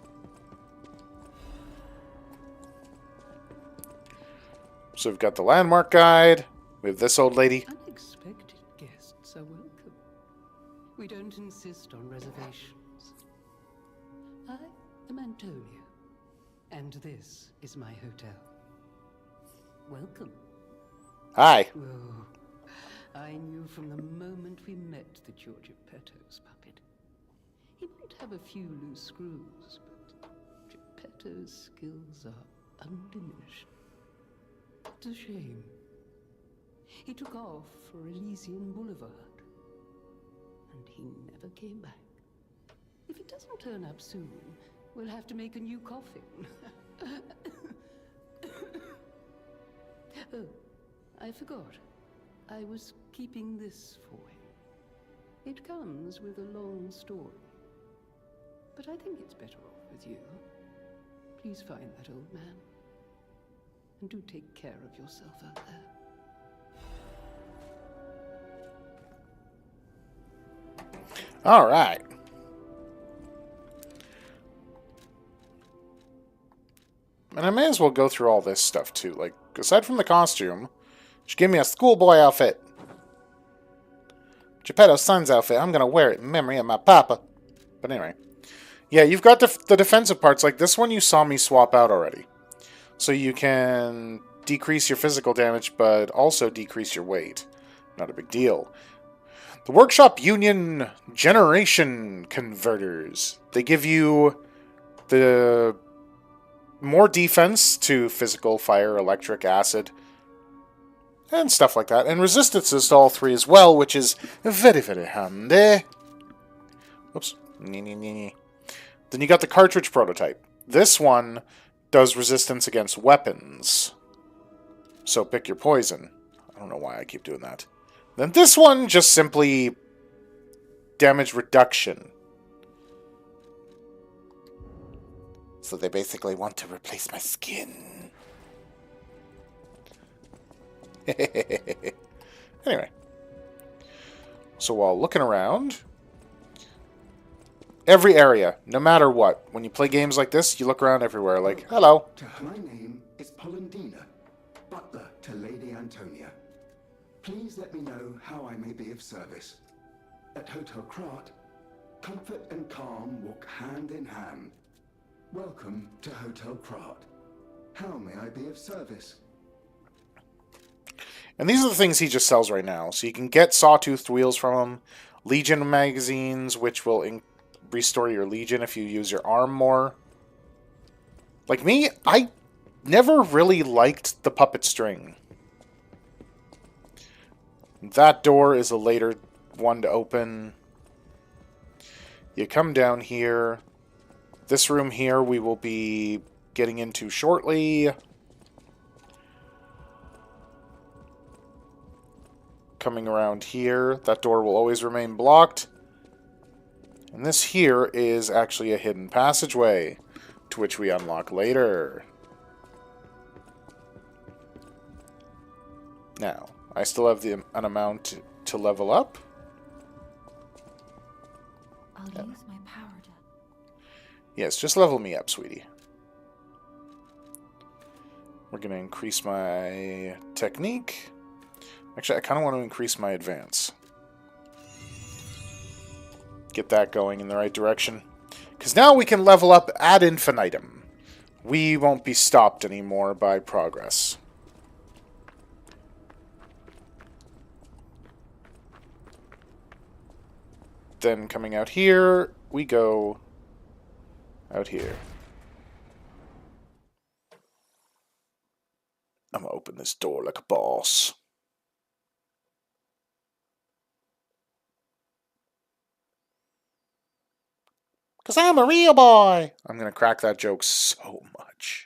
So we've got the landmark guide. We have this old lady. Unexpected guests are welcome. We don't insist on reservations. I am Antonia, and this is my hotel. Welcome. Hi. Oh, I knew from the moment we met that you're Geppetto's puppet. He might have a few loose screws, but Geppetto's skills are undiminished. It's a shame. He took off for Elysian Boulevard. and he never came back. If it doesn't turn up soon, we'll have to make a new coffin. Oh, I forgot. I was keeping this for him. It comes with a long story. But I think it's better off with you. Please find that old man. And do take care of yourself out there. All right. And I may as well go through all this stuff too. Like, aside from the costume, just give me a schoolboy outfit. Geppetto's son's outfit. I'm gonna wear it in memory of my papa. But anyway. Yeah, you've got the defensive parts. Like, this one you saw me swap out already. So you can decrease your physical damage, but also decrease your weight. Not a big deal. The Workshop Union Generation Converters. They give you the more defense to physical, fire, electric, acid, and stuff like that. And resistances to all three as well, which is very, very handy. Oops. Then you got the cartridge prototype. This one does resistance against weapons. So pick your poison. I don't know why I keep doing that. Then this one just simply damage reduction. So they basically want to replace my skin. Anyway. So while looking around, every area, no matter what, when you play games like this, you look around everywhere like, hello. My name is Polendina, butler to Lady Antonia. Please let me know how I may be of service. At Hotel Krat, comfort and calm walk hand in hand. Welcome to Hotel Krat. How may I be of service? And these are the things he just sells right now. So you can get sawtoothed wheels from him, Legion magazines, which will restore your Legion if you use your arm more. Like me, I never really liked the puppet string. That door is a later one to open. You come down here. This room here we will be getting into shortly. Coming around here, that door will always remain blocked. And this here is actually a hidden passageway, to which we unlock later. Now, I still have an amount to level up. I'll use my power to... Yes, just level me up, sweetie. We're going to increase my technique. Actually, I kind of want to increase my advance. Get that going in the right direction. Because now we can level up ad infinitum. We won't be stopped anymore by progress. Then coming out here, we go out here. I'm gonna open this door like a boss. Because I'm a real boy. I'm going to crack that joke so much.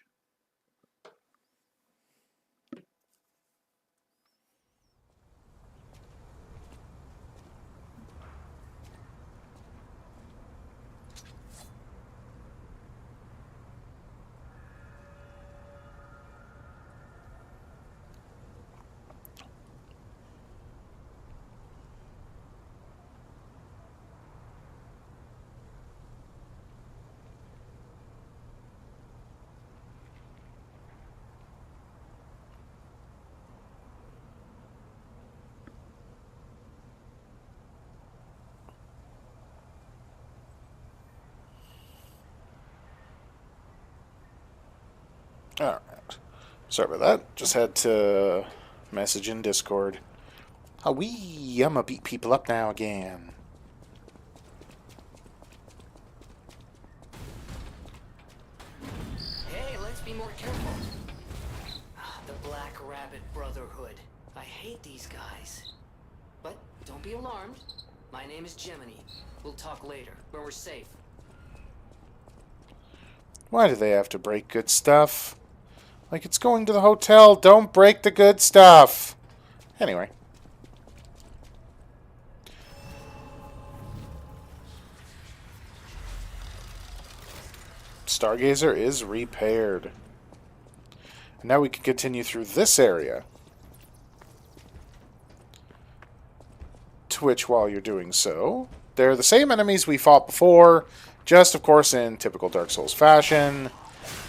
Alright. Sorry about that. Just had to message in Discord. Oh, I'm gonna beat people up now again. Hey, let's be more careful. The Black Rabbit Brotherhood. I hate these guys. But don't be alarmed. My name is Gemini. We'll talk later, when we're safe. Why do they have to break good stuff? Like, it's going to the hotel. Don't break the good stuff. Anyway. Stargazer is repaired. And now we can continue through this area. To which, while you're doing so, they're the same enemies we fought before, just, of course, in typical Dark Souls fashion.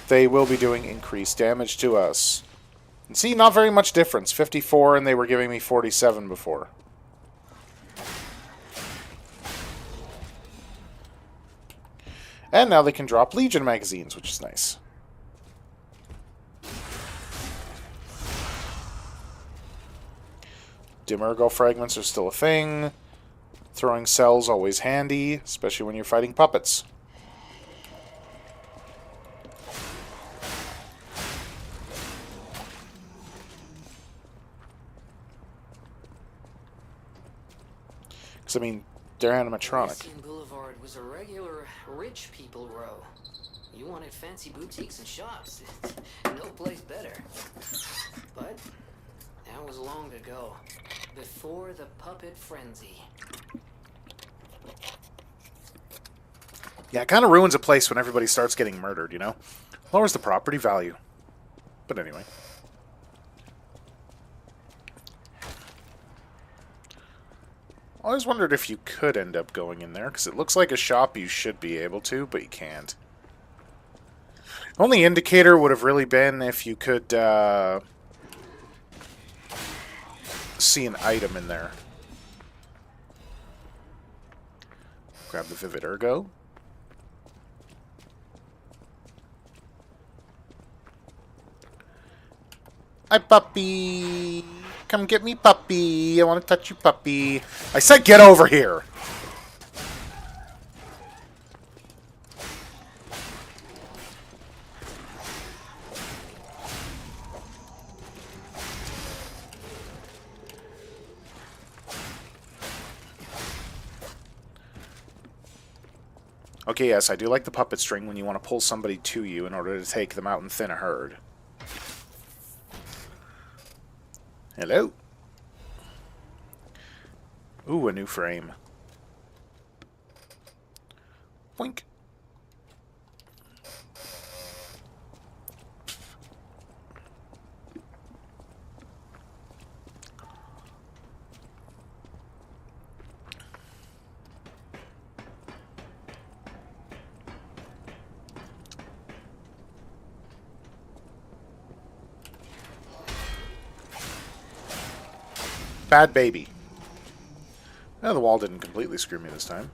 They will be doing increased damage to us. And see, not very much difference. 54, and they were giving me 47 before. And now they can drop Legion magazines, which is nice. Dimergo fragments are still a thing. Throwing cells always handy, especially when you're fighting puppets. Because, I mean, they're animatronic. Elysian Boulevard was a regular rich people row. You wanted fancy boutiques and shops. No place better. But that was long ago. Before the puppet frenzy. Yeah, it kind of ruins a place when everybody starts getting murdered, you know? Lowers the property value. But anyway. I always wondered if you could end up going in there, because it looks like a shop you should be able to, but you can't. Only indicator would have really been if you could see an item in there. Grab the Vivid Ergo. Hi, puppy. Come get me, puppy. I want to touch you, puppy. I said get over here. Okay, yes, I do like the puppet string when you want to pull somebody to you in order to take them out and thin a herd. Hello? Ooh, a new frame. Boink. Bad baby. No, the wall didn't completely screw me this time.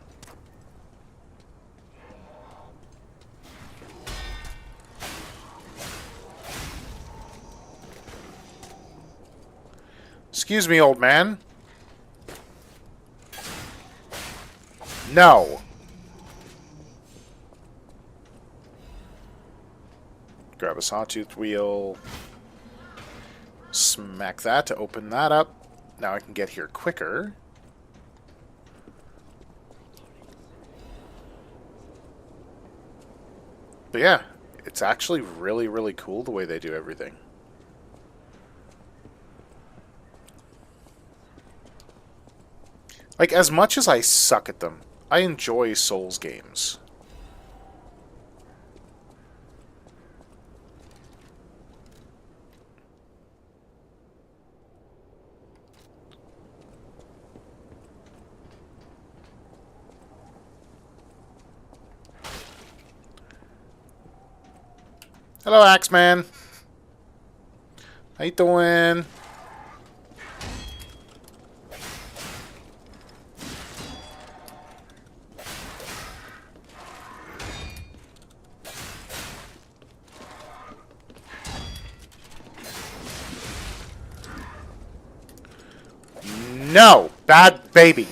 Excuse me, old man. No. Grab a sawtooth wheel. Smack that to open that up. Now I can get here quicker. But yeah, it's actually really, really cool the way they do everything. Like, as much as I suck at them, I enjoy Souls games. Hello, Axeman. How you doing? No! Bad baby.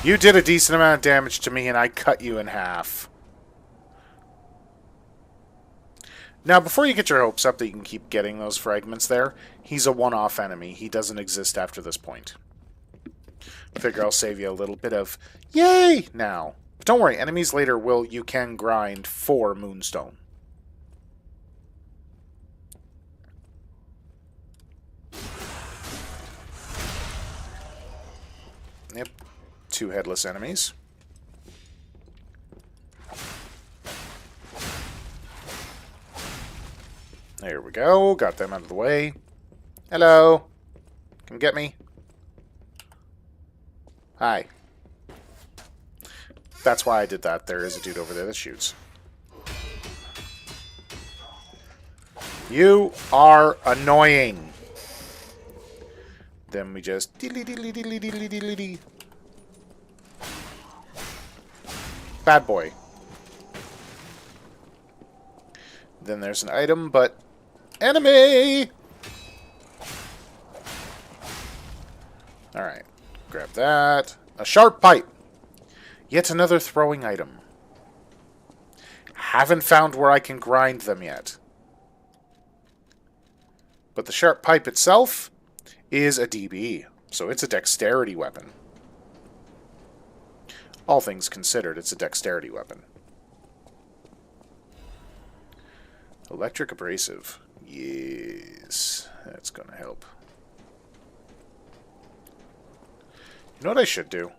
You did a decent amount of damage to me, and I cut you in half. Now, before you get your hopes up that you can keep getting those fragments there, he's a one-off enemy. He doesn't exist after this point. Figure I'll save you a little bit of yay now. But don't worry, enemies later you can grind for Moonstone. Yep, 2 headless enemies. There we go, got them out of the way. Hello, come get me. Hi. That's why I did that. There is a dude over there that shoots. You are annoying. Then we just... Bad boy. Then there's an item, but... Enemy! Alright. Grab that. A sharp pipe. Yet another throwing item. Haven't found where I can grind them yet. But the sharp pipe itself is a DB, so it's a dexterity weapon. All things considered, it's a dexterity weapon. Electric abrasive. Yes, that's going to help. You know what I should do?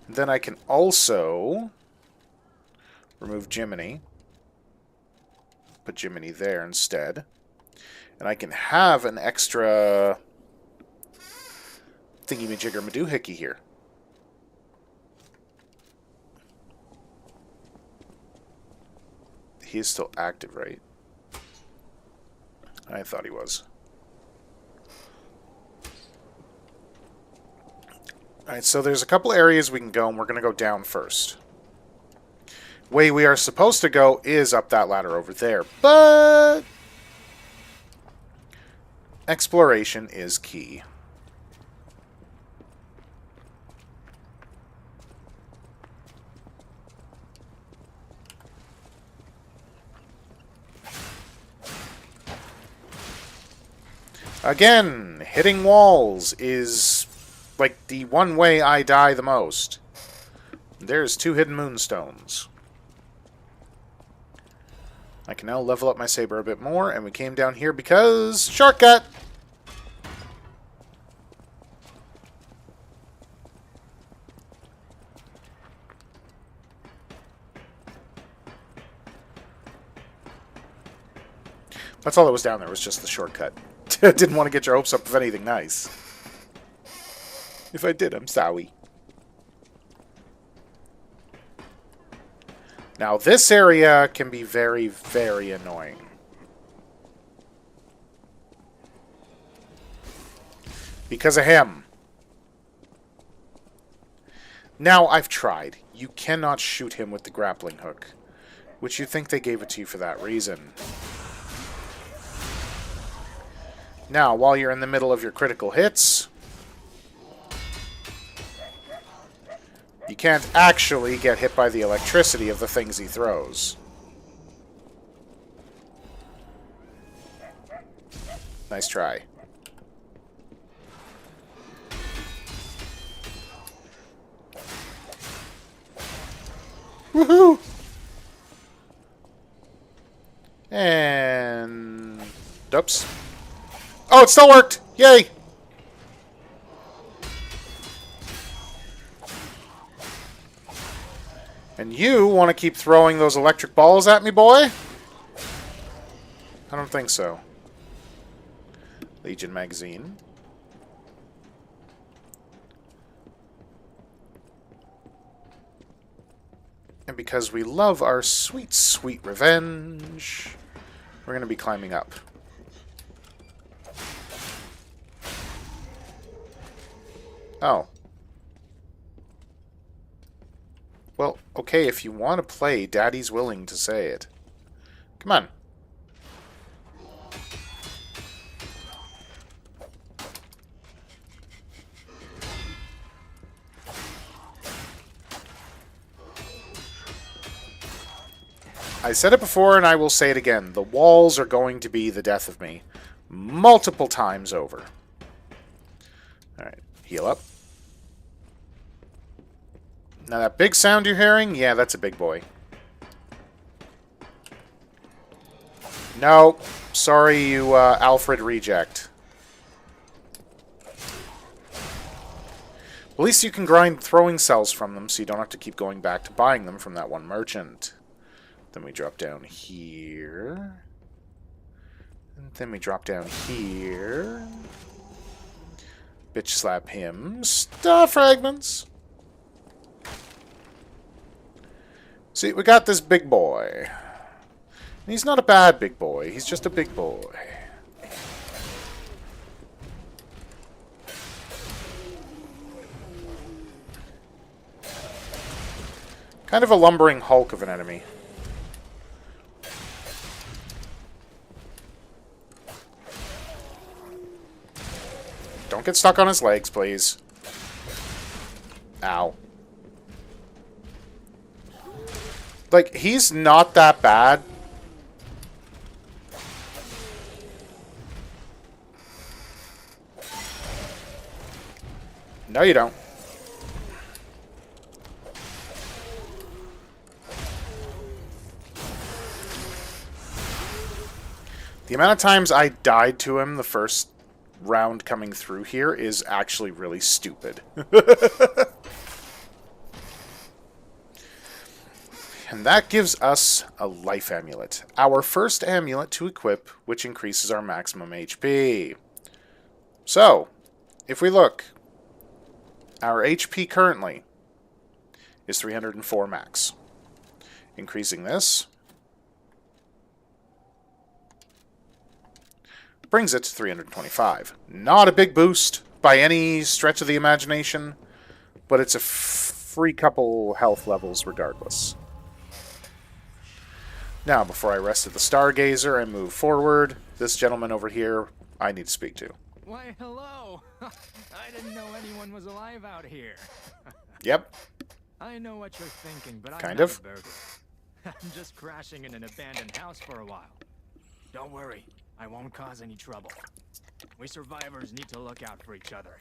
Then I can also remove Jiminy. Put Jiminy there instead. And I can have an extra thingy-majigger madoohickey here. He is still active, right? I thought he was. Alright, so there's a couple areas we can go, and we're going to go down first. Way we are supposed to go is up that ladder over there, but exploration is key. Again, hitting walls is like the one way I die the most. There's 2 hidden moonstones. I can now level up my saber a bit more, and we came down here because... shortcut! That's all that was down there, was just the shortcut. Didn't want to get your hopes up of anything nice. If I did, I'm sorry. Now, this area can be very, very annoying. Because of him. Now, I've tried. You cannot shoot him with the grappling hook. Which you think they gave it to you for that reason. Now, while you're in the middle of your critical hits, you can't actually get hit by the electricity of the things he throws. Nice try. Woohoo! And... oops. Oh, it still worked! Yay! And you want to keep throwing those electric balls at me, boy? I don't think so. Legion magazine. And because we love our sweet, sweet revenge, we're going to be climbing up. Oh. Well, okay, if you want to play, Daddy's willing to say it. Come on. I said it before and I will say it again. The walls are going to be the death of me. Multiple times over. Alright, heal up. Now that big sound you're hearing, yeah, that's a big boy. No, sorry you Alfred reject. At least you can grind throwing cells from them, so you don't have to keep going back to buying them from that one merchant. Then we drop down here. And then we drop down here. Bitch slap him. Star fragments! See, we got this big boy. And he's not a bad big boy, he's just a big boy. Kind of a lumbering hulk of an enemy. Don't get stuck on his legs, please. Ow. Like, he's not that bad. No, you don't. The amount of times I died to him the first round coming through here is actually really stupid. And that gives us a life amulet. Our first amulet to equip, which increases our maximum HP. So, if we look, our HP currently is 304 max. Increasing this brings it to 325. Not a big boost by any stretch of the imagination, but it's a free couple health levels regardless. Now, before I rest at the Stargazer and move forward, this gentleman over here I need to speak to. Why, hello! I didn't know anyone was alive out here. Yep. I know what you're thinking, but I'm Kind not of. a burglar. I'm just crashing in an abandoned house for a while. Don't worry, I won't cause any trouble. We survivors need to look out for each other.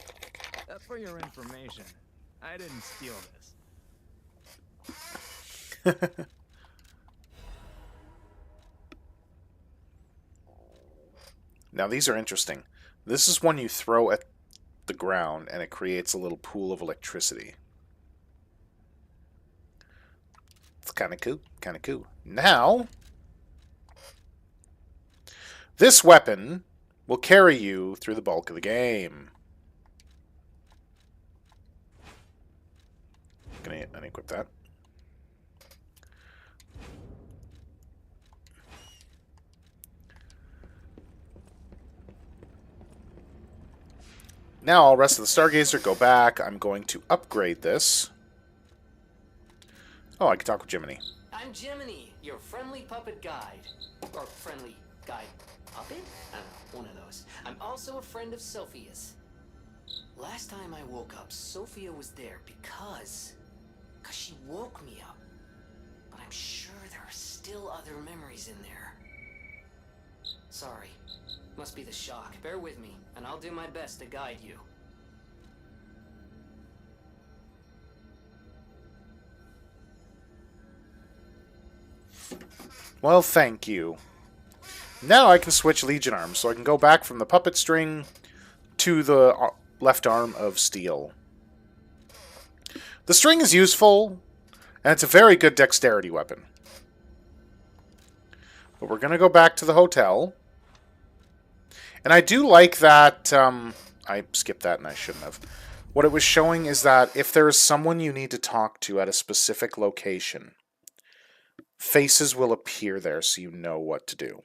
For your information, I didn't steal this. Now these are interesting. This is one you throw at the ground and it creates a little pool of electricity. It's kind of cool, kind of cool. Now, this weapon will carry you through the bulk of the game. Gonna unequip that. Now, I'll rest of the Stargazer, go back. I'm going to upgrade this. Oh, I can talk with Jiminy. I'm Jiminy, your friendly puppet guide. Or friendly guide puppet? I don't know, one of those. I'm also a friend of Sophia's. Last time I woke up, Sophia was there because she woke me up. But I'm sure there are still other memories in there. Sorry. Must be the shock. Bear with me, and I'll do my best to guide you. Well, thank you. Now I can switch Legion arms, so I can go back from the puppet string to the left arm of steel. The string is useful, and it's a very good dexterity weapon. But we're going to go back to the hotel. And I do like that, I skipped that and I shouldn't have. What it was showing is that if there is someone you need to talk to at a specific location, faces will appear there so you know what to do.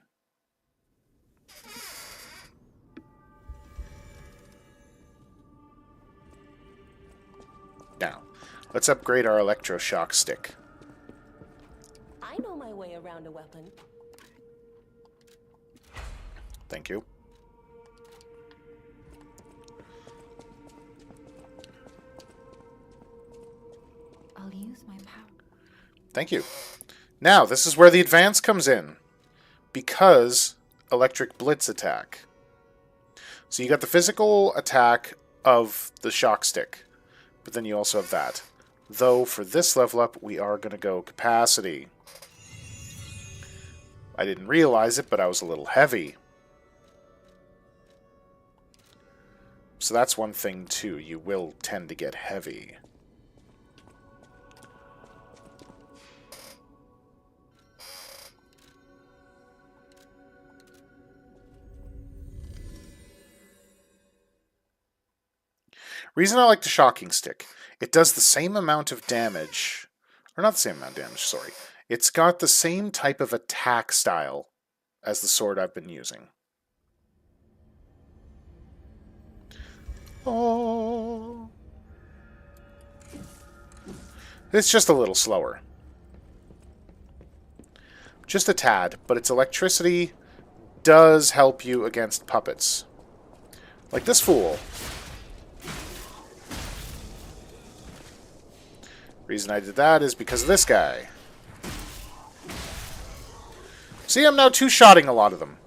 Now, let's upgrade our electroshock stick. I know my way around a weapon. Thank you. I'll use my power. Thank you. Now, this is where the advance comes in. Because electric blitz attack. So you got the physical attack of the shock stick. But then you also have that. Though, for this level up, we are going to go capacity. I didn't realize it, but I was a little heavy. So that's one thing, too. You will tend to get heavy. Reason I like the shocking stick. It does the same amount of damage. Or not the same amount of damage, sorry. It's got the same type of attack style as the sword I've been using. Oh. It's just a little slower. Just a tad, but its electricity does help you against puppets. Like this fool. Reason I did that is because of this guy. See, I'm now two-shotting a lot of them.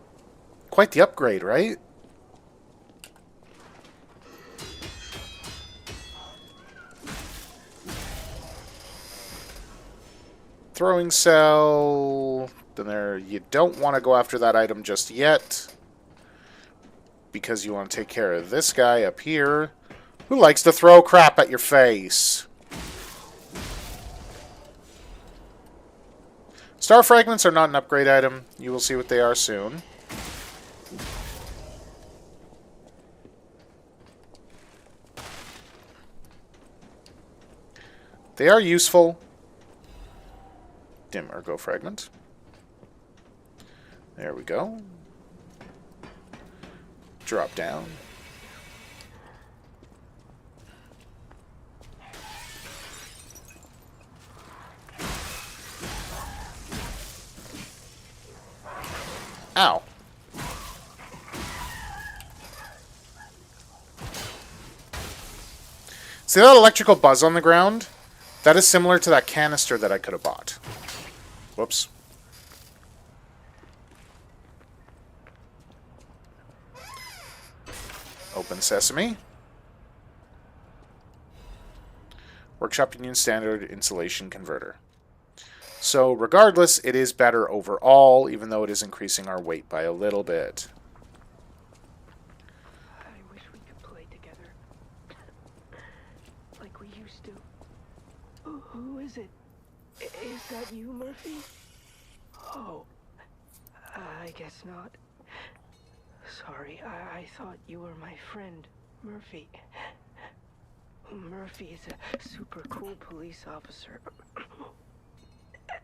Quite the upgrade, right? Throwing cell. Then there, you don't want to go after that item just yet. Because you want to take care of this guy up here. Who likes to throw crap at your face? Star fragments are not an upgrade item. You will see what they are soon. They are useful. Dim ergo fragment. There we go. Drop down. Ow. See that electrical buzz on the ground? That is similar to that canister that I could have bought. Whoops. Open sesame. Workshop Union Standard Insulation Converter. So, regardless, it is better overall, even though it is increasing our weight by a little bit. I wish we could play together. Like we used to. Who is it? Is that you, Murphy? Oh, I guess not. Sorry, I thought you were my friend, Murphy. Murphy is a super cool police officer.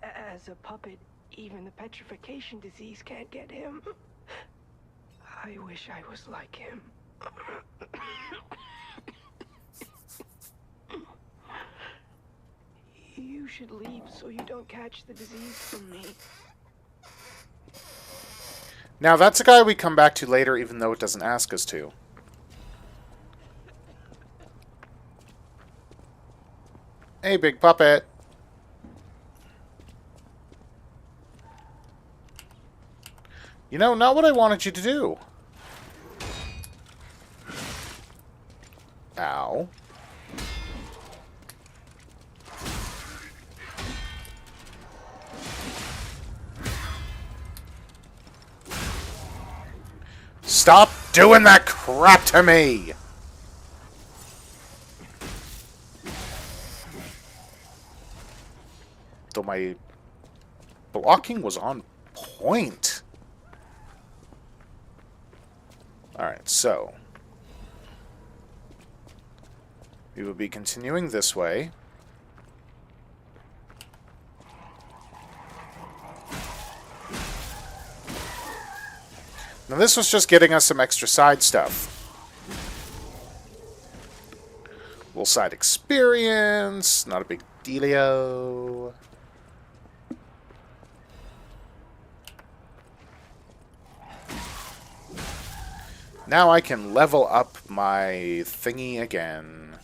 As a puppet, even the petrification disease can't get him. I wish I was like him. You should leave so you don't catch the disease from me. Now, that's a guy we come back to later, even though it doesn't ask us to. Hey, big puppet. You know, not what I wanted you to do. Ow. Stop doing that crap to me! Though my blocking was on point. Alright, so we will be continuing this way. Now this was just getting us some extra side stuff. Little side experience, not a big dealio. Now I can level up my thingy again.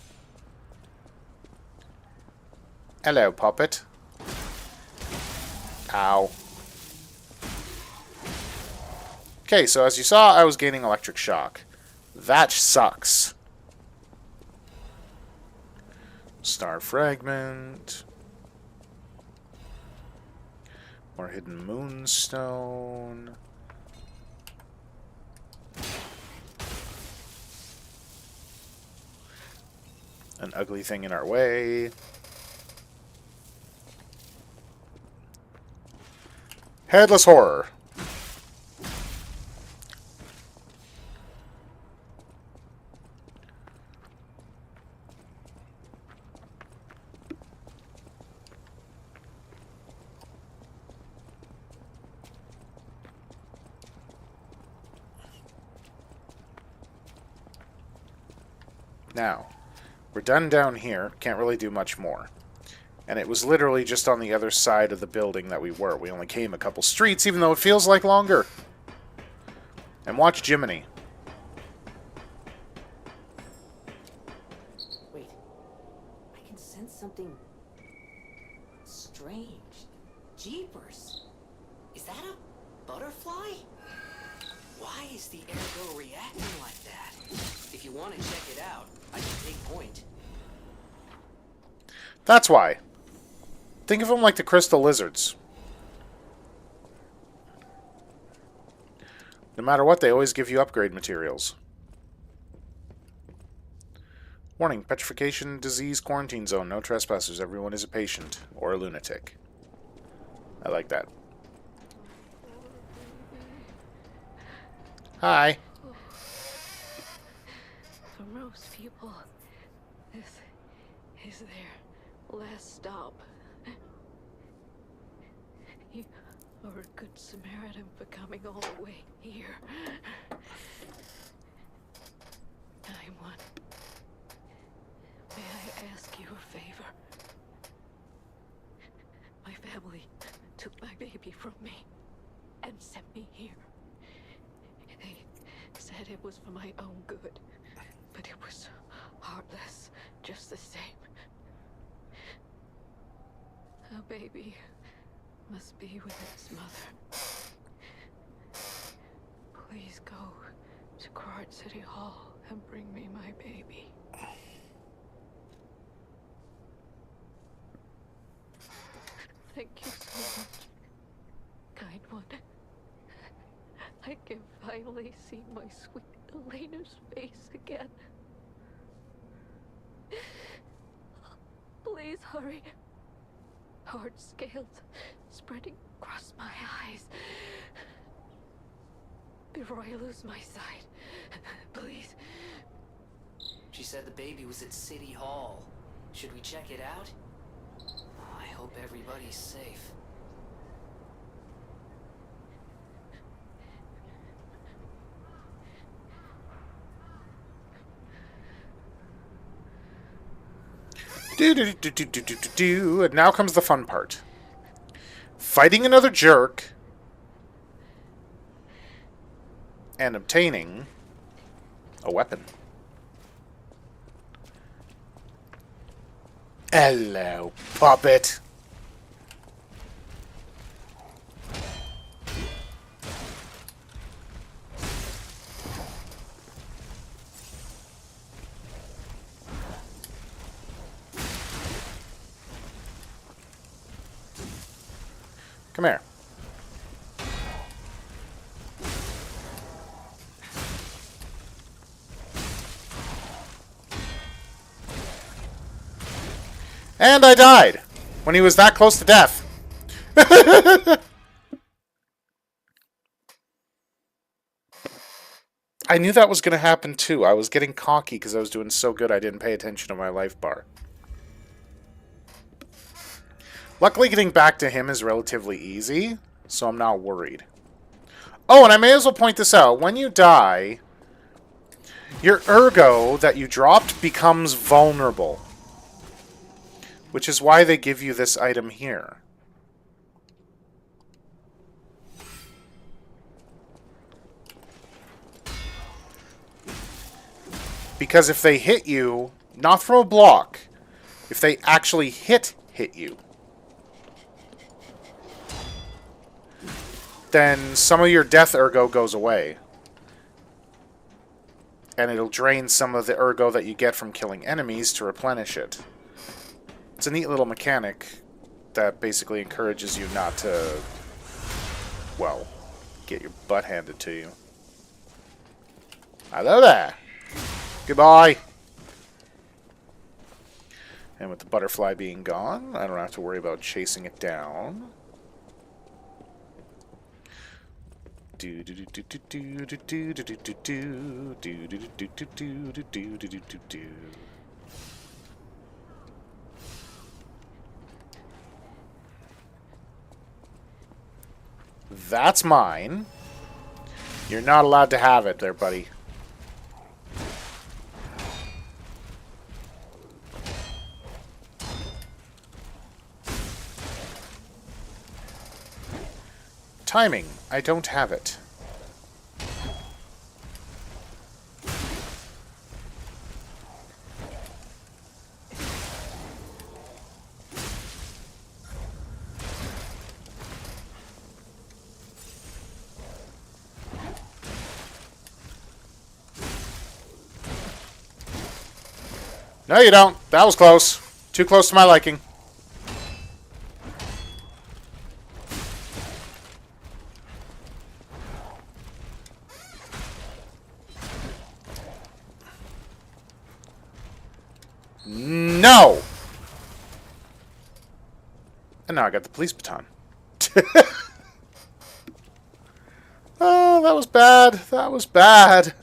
Hello, puppet. Ow. Okay, so as you saw, I was gaining electric shock. That sucks. Star fragment. More hidden moonstone. An ugly thing in our way. Headless horror. Now, we're done down here. Can't really do much more. And it was literally just on the other side of the building that we were. We only came a couple streets, even though it feels like longer. And watch Jiminy. Wait. I can sense something strange. Jeepers. Is that a butterfly? Why is the ergo reacting like that? If you want to check it out, I can take point. That's why. Think of them like the crystal lizards. No matter what, they always give you upgrade materials. Warning, petrification, disease, quarantine zone, no trespassers, everyone is a patient or a lunatic. I like that. Hi. For most people, this is their last stop. You are a good Samaritan for coming all the way here. I'm one. May I ask you a favor? My family took my baby from me and sent me here. They said it was for my own good, but it was heartless just the same. A baby must be with its mother. Please go to Krat City Hall and bring me my baby. Thank you so much, kind one. I can finally see my sweet Elena's face again. Please hurry. Hard scales spreading across my eyes. Before I lose my sight, please. She said the baby was at City Hall. Should we check it out? I hope everybody's safe. And now comes the fun part. Fighting another jerk and obtaining a weapon. Hello, puppet. Come here. And I died when he was that close to death. I knew that was going to happen too. I was getting cocky because I was doing so good I didn't pay attention to my life bar. Luckily, getting back to him is relatively easy, so I'm not worried. Oh, and I may as well point this out. When you die, your ergo that you dropped becomes vulnerable. Which is why they give you this item here. Because if they hit you, not from a block, if they actually hit you, then some of your death ergo goes away. And it'll drain some of the ergo that you get from killing enemies to replenish it. It's a neat little mechanic that basically encourages you not to, well, get your butt handed to you. Hello there! Goodbye! And with the butterfly being gone, I don't have to worry about chasing it down. That's mine. You're not allowed to have it there, buddy. Timing. I don't have it. No, you don't. That was close. Too close to my liking. No! And now I got the police baton. Oh, that was bad. That was bad.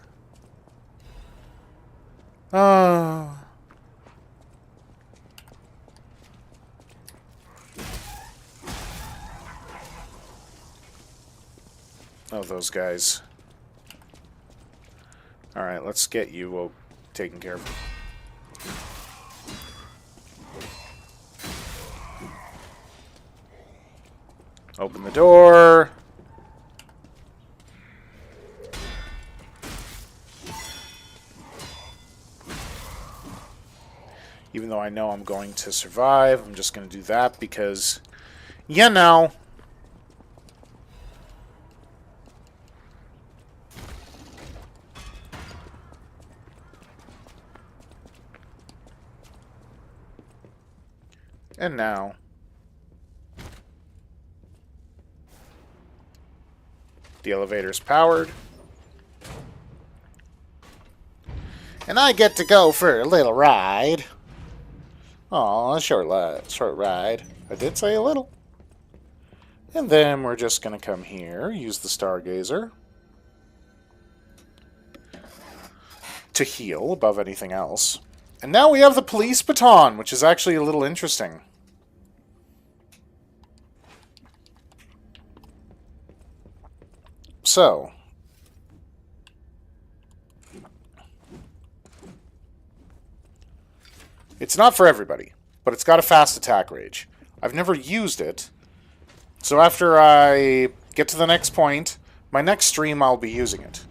Oh. Oh, those guys. Alright, let's get you taken care of. Open the door. Even though I know I'm going to survive, I'm just going to do that because, you know. And now. The elevator's powered. And I get to go for a little ride. Aw, a short ride. I did say a little. And then we're just going to come here, use the Stargazer to heal above anything else. And now we have the police baton, which is actually a little interesting. So, it's not for everybody, but it's got a fast attack range. I've never used it, so after I get to the next point, my next stream I'll be using it.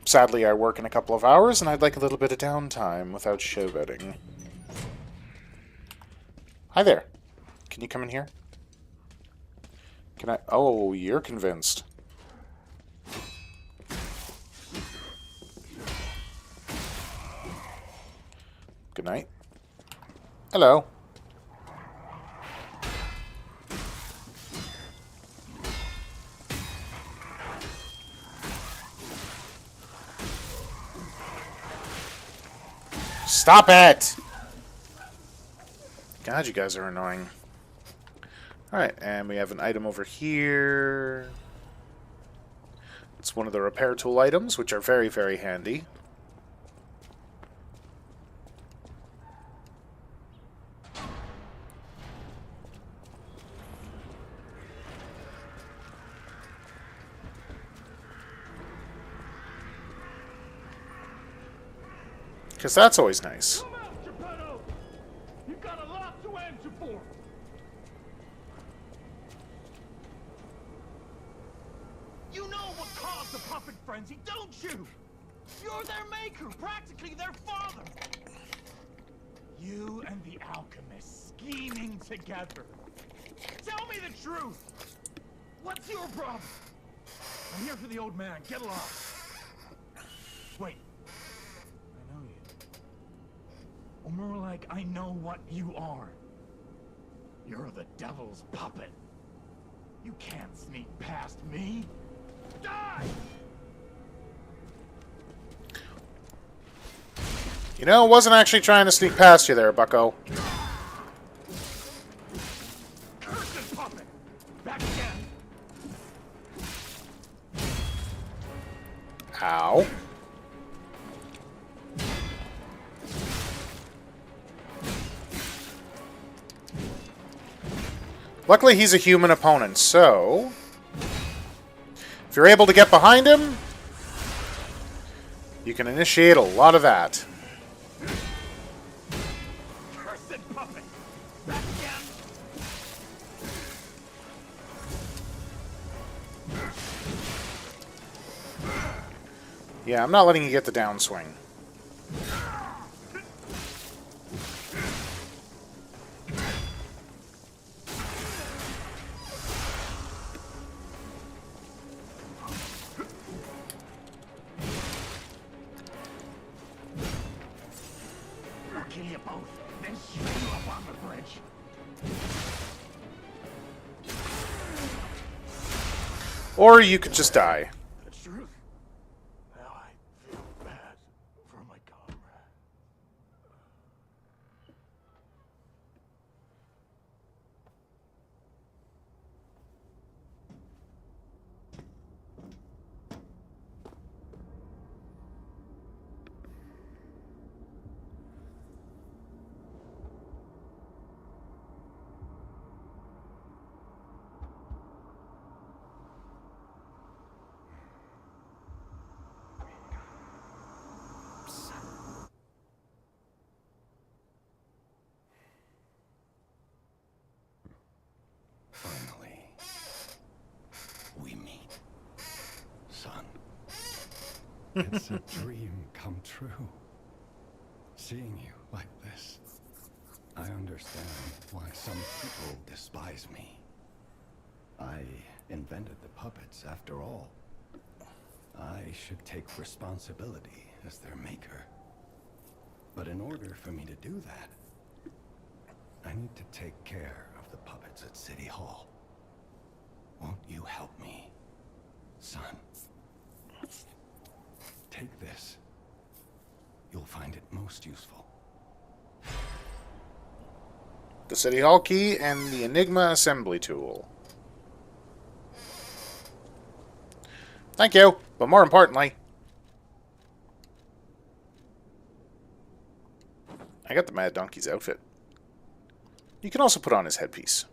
Sadly, I work in a couple of hours, and I'd like a little bit of downtime without showboating. Hi there. Can you come in here? Can I? Oh, you're convinced. Good night. Hello. Stop it! God, you guys are annoying. Alright, and we have an item over here. It's one of the repair tool items, which are very, very handy. Because that's always nice. Come out, Geppetto! You've got a lot to answer for! You know what caused the puppet frenzy, don't you? You're their maker, practically their father! You and the alchemist scheming together. Tell me the truth! What's your problem? I'm here for the old man. Get lost. Wait. I know you. Or more like, I know what you are. You're the devil's puppet. You can't sneak past me. Die! You know, I wasn't actually trying to sneak past you there, bucko. Cursed puppet! Back again! Ow. Luckily, he's a human opponent, so if you're able to get behind him, you can initiate a lot of that. Cursed puppet! Back again! Yeah, I'm not letting you get the downswing. I'll kill you both, then shoot you up on the bridge. Or you could just die. The truth. Now I feel bad for my comrade. Finally, we meet. Son. It's a dream come true. Seeing you like this. I understand why some people despise me. I invented the puppets after all. I should take responsibility as their maker. But in order for me to do that, I need to take care of the puppets at City Hall. Won't you help me, son? Take this. You'll find it most useful. The City Hall key and the Enigma assembly tool. Thank you, but more importantly, I got the Mad Donkey's outfit. You can also put on his headpiece.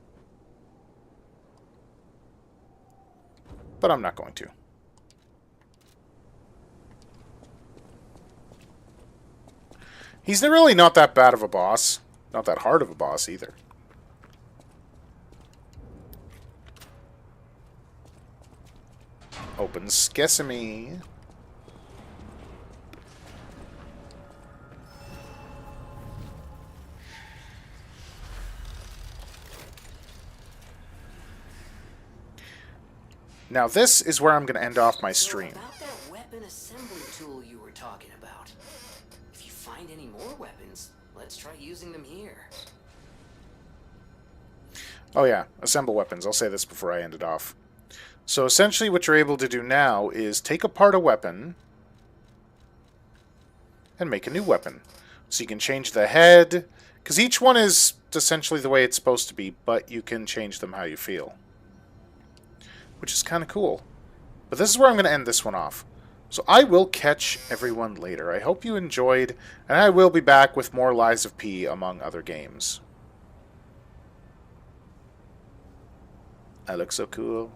But I'm not going to. He's really not that bad of a boss. Not that hard of a boss either. Open Sesame. Now this is where I'm going to end off my stream. So about that weapon assembly tool you were talking about. If you find any more weapons, let's try using them here. Oh yeah, assemble weapons. I'll say this before I end it off. So essentially what you're able to do now is take apart a weapon and make a new weapon. So you can change the head, because each one is essentially the way it's supposed to be, but you can change them how you feel. Which is kind of cool. But this is where I'm going to end this one off. So I will catch everyone later. I hope you enjoyed, and I will be back with more Lies of P among other games. I look so cool.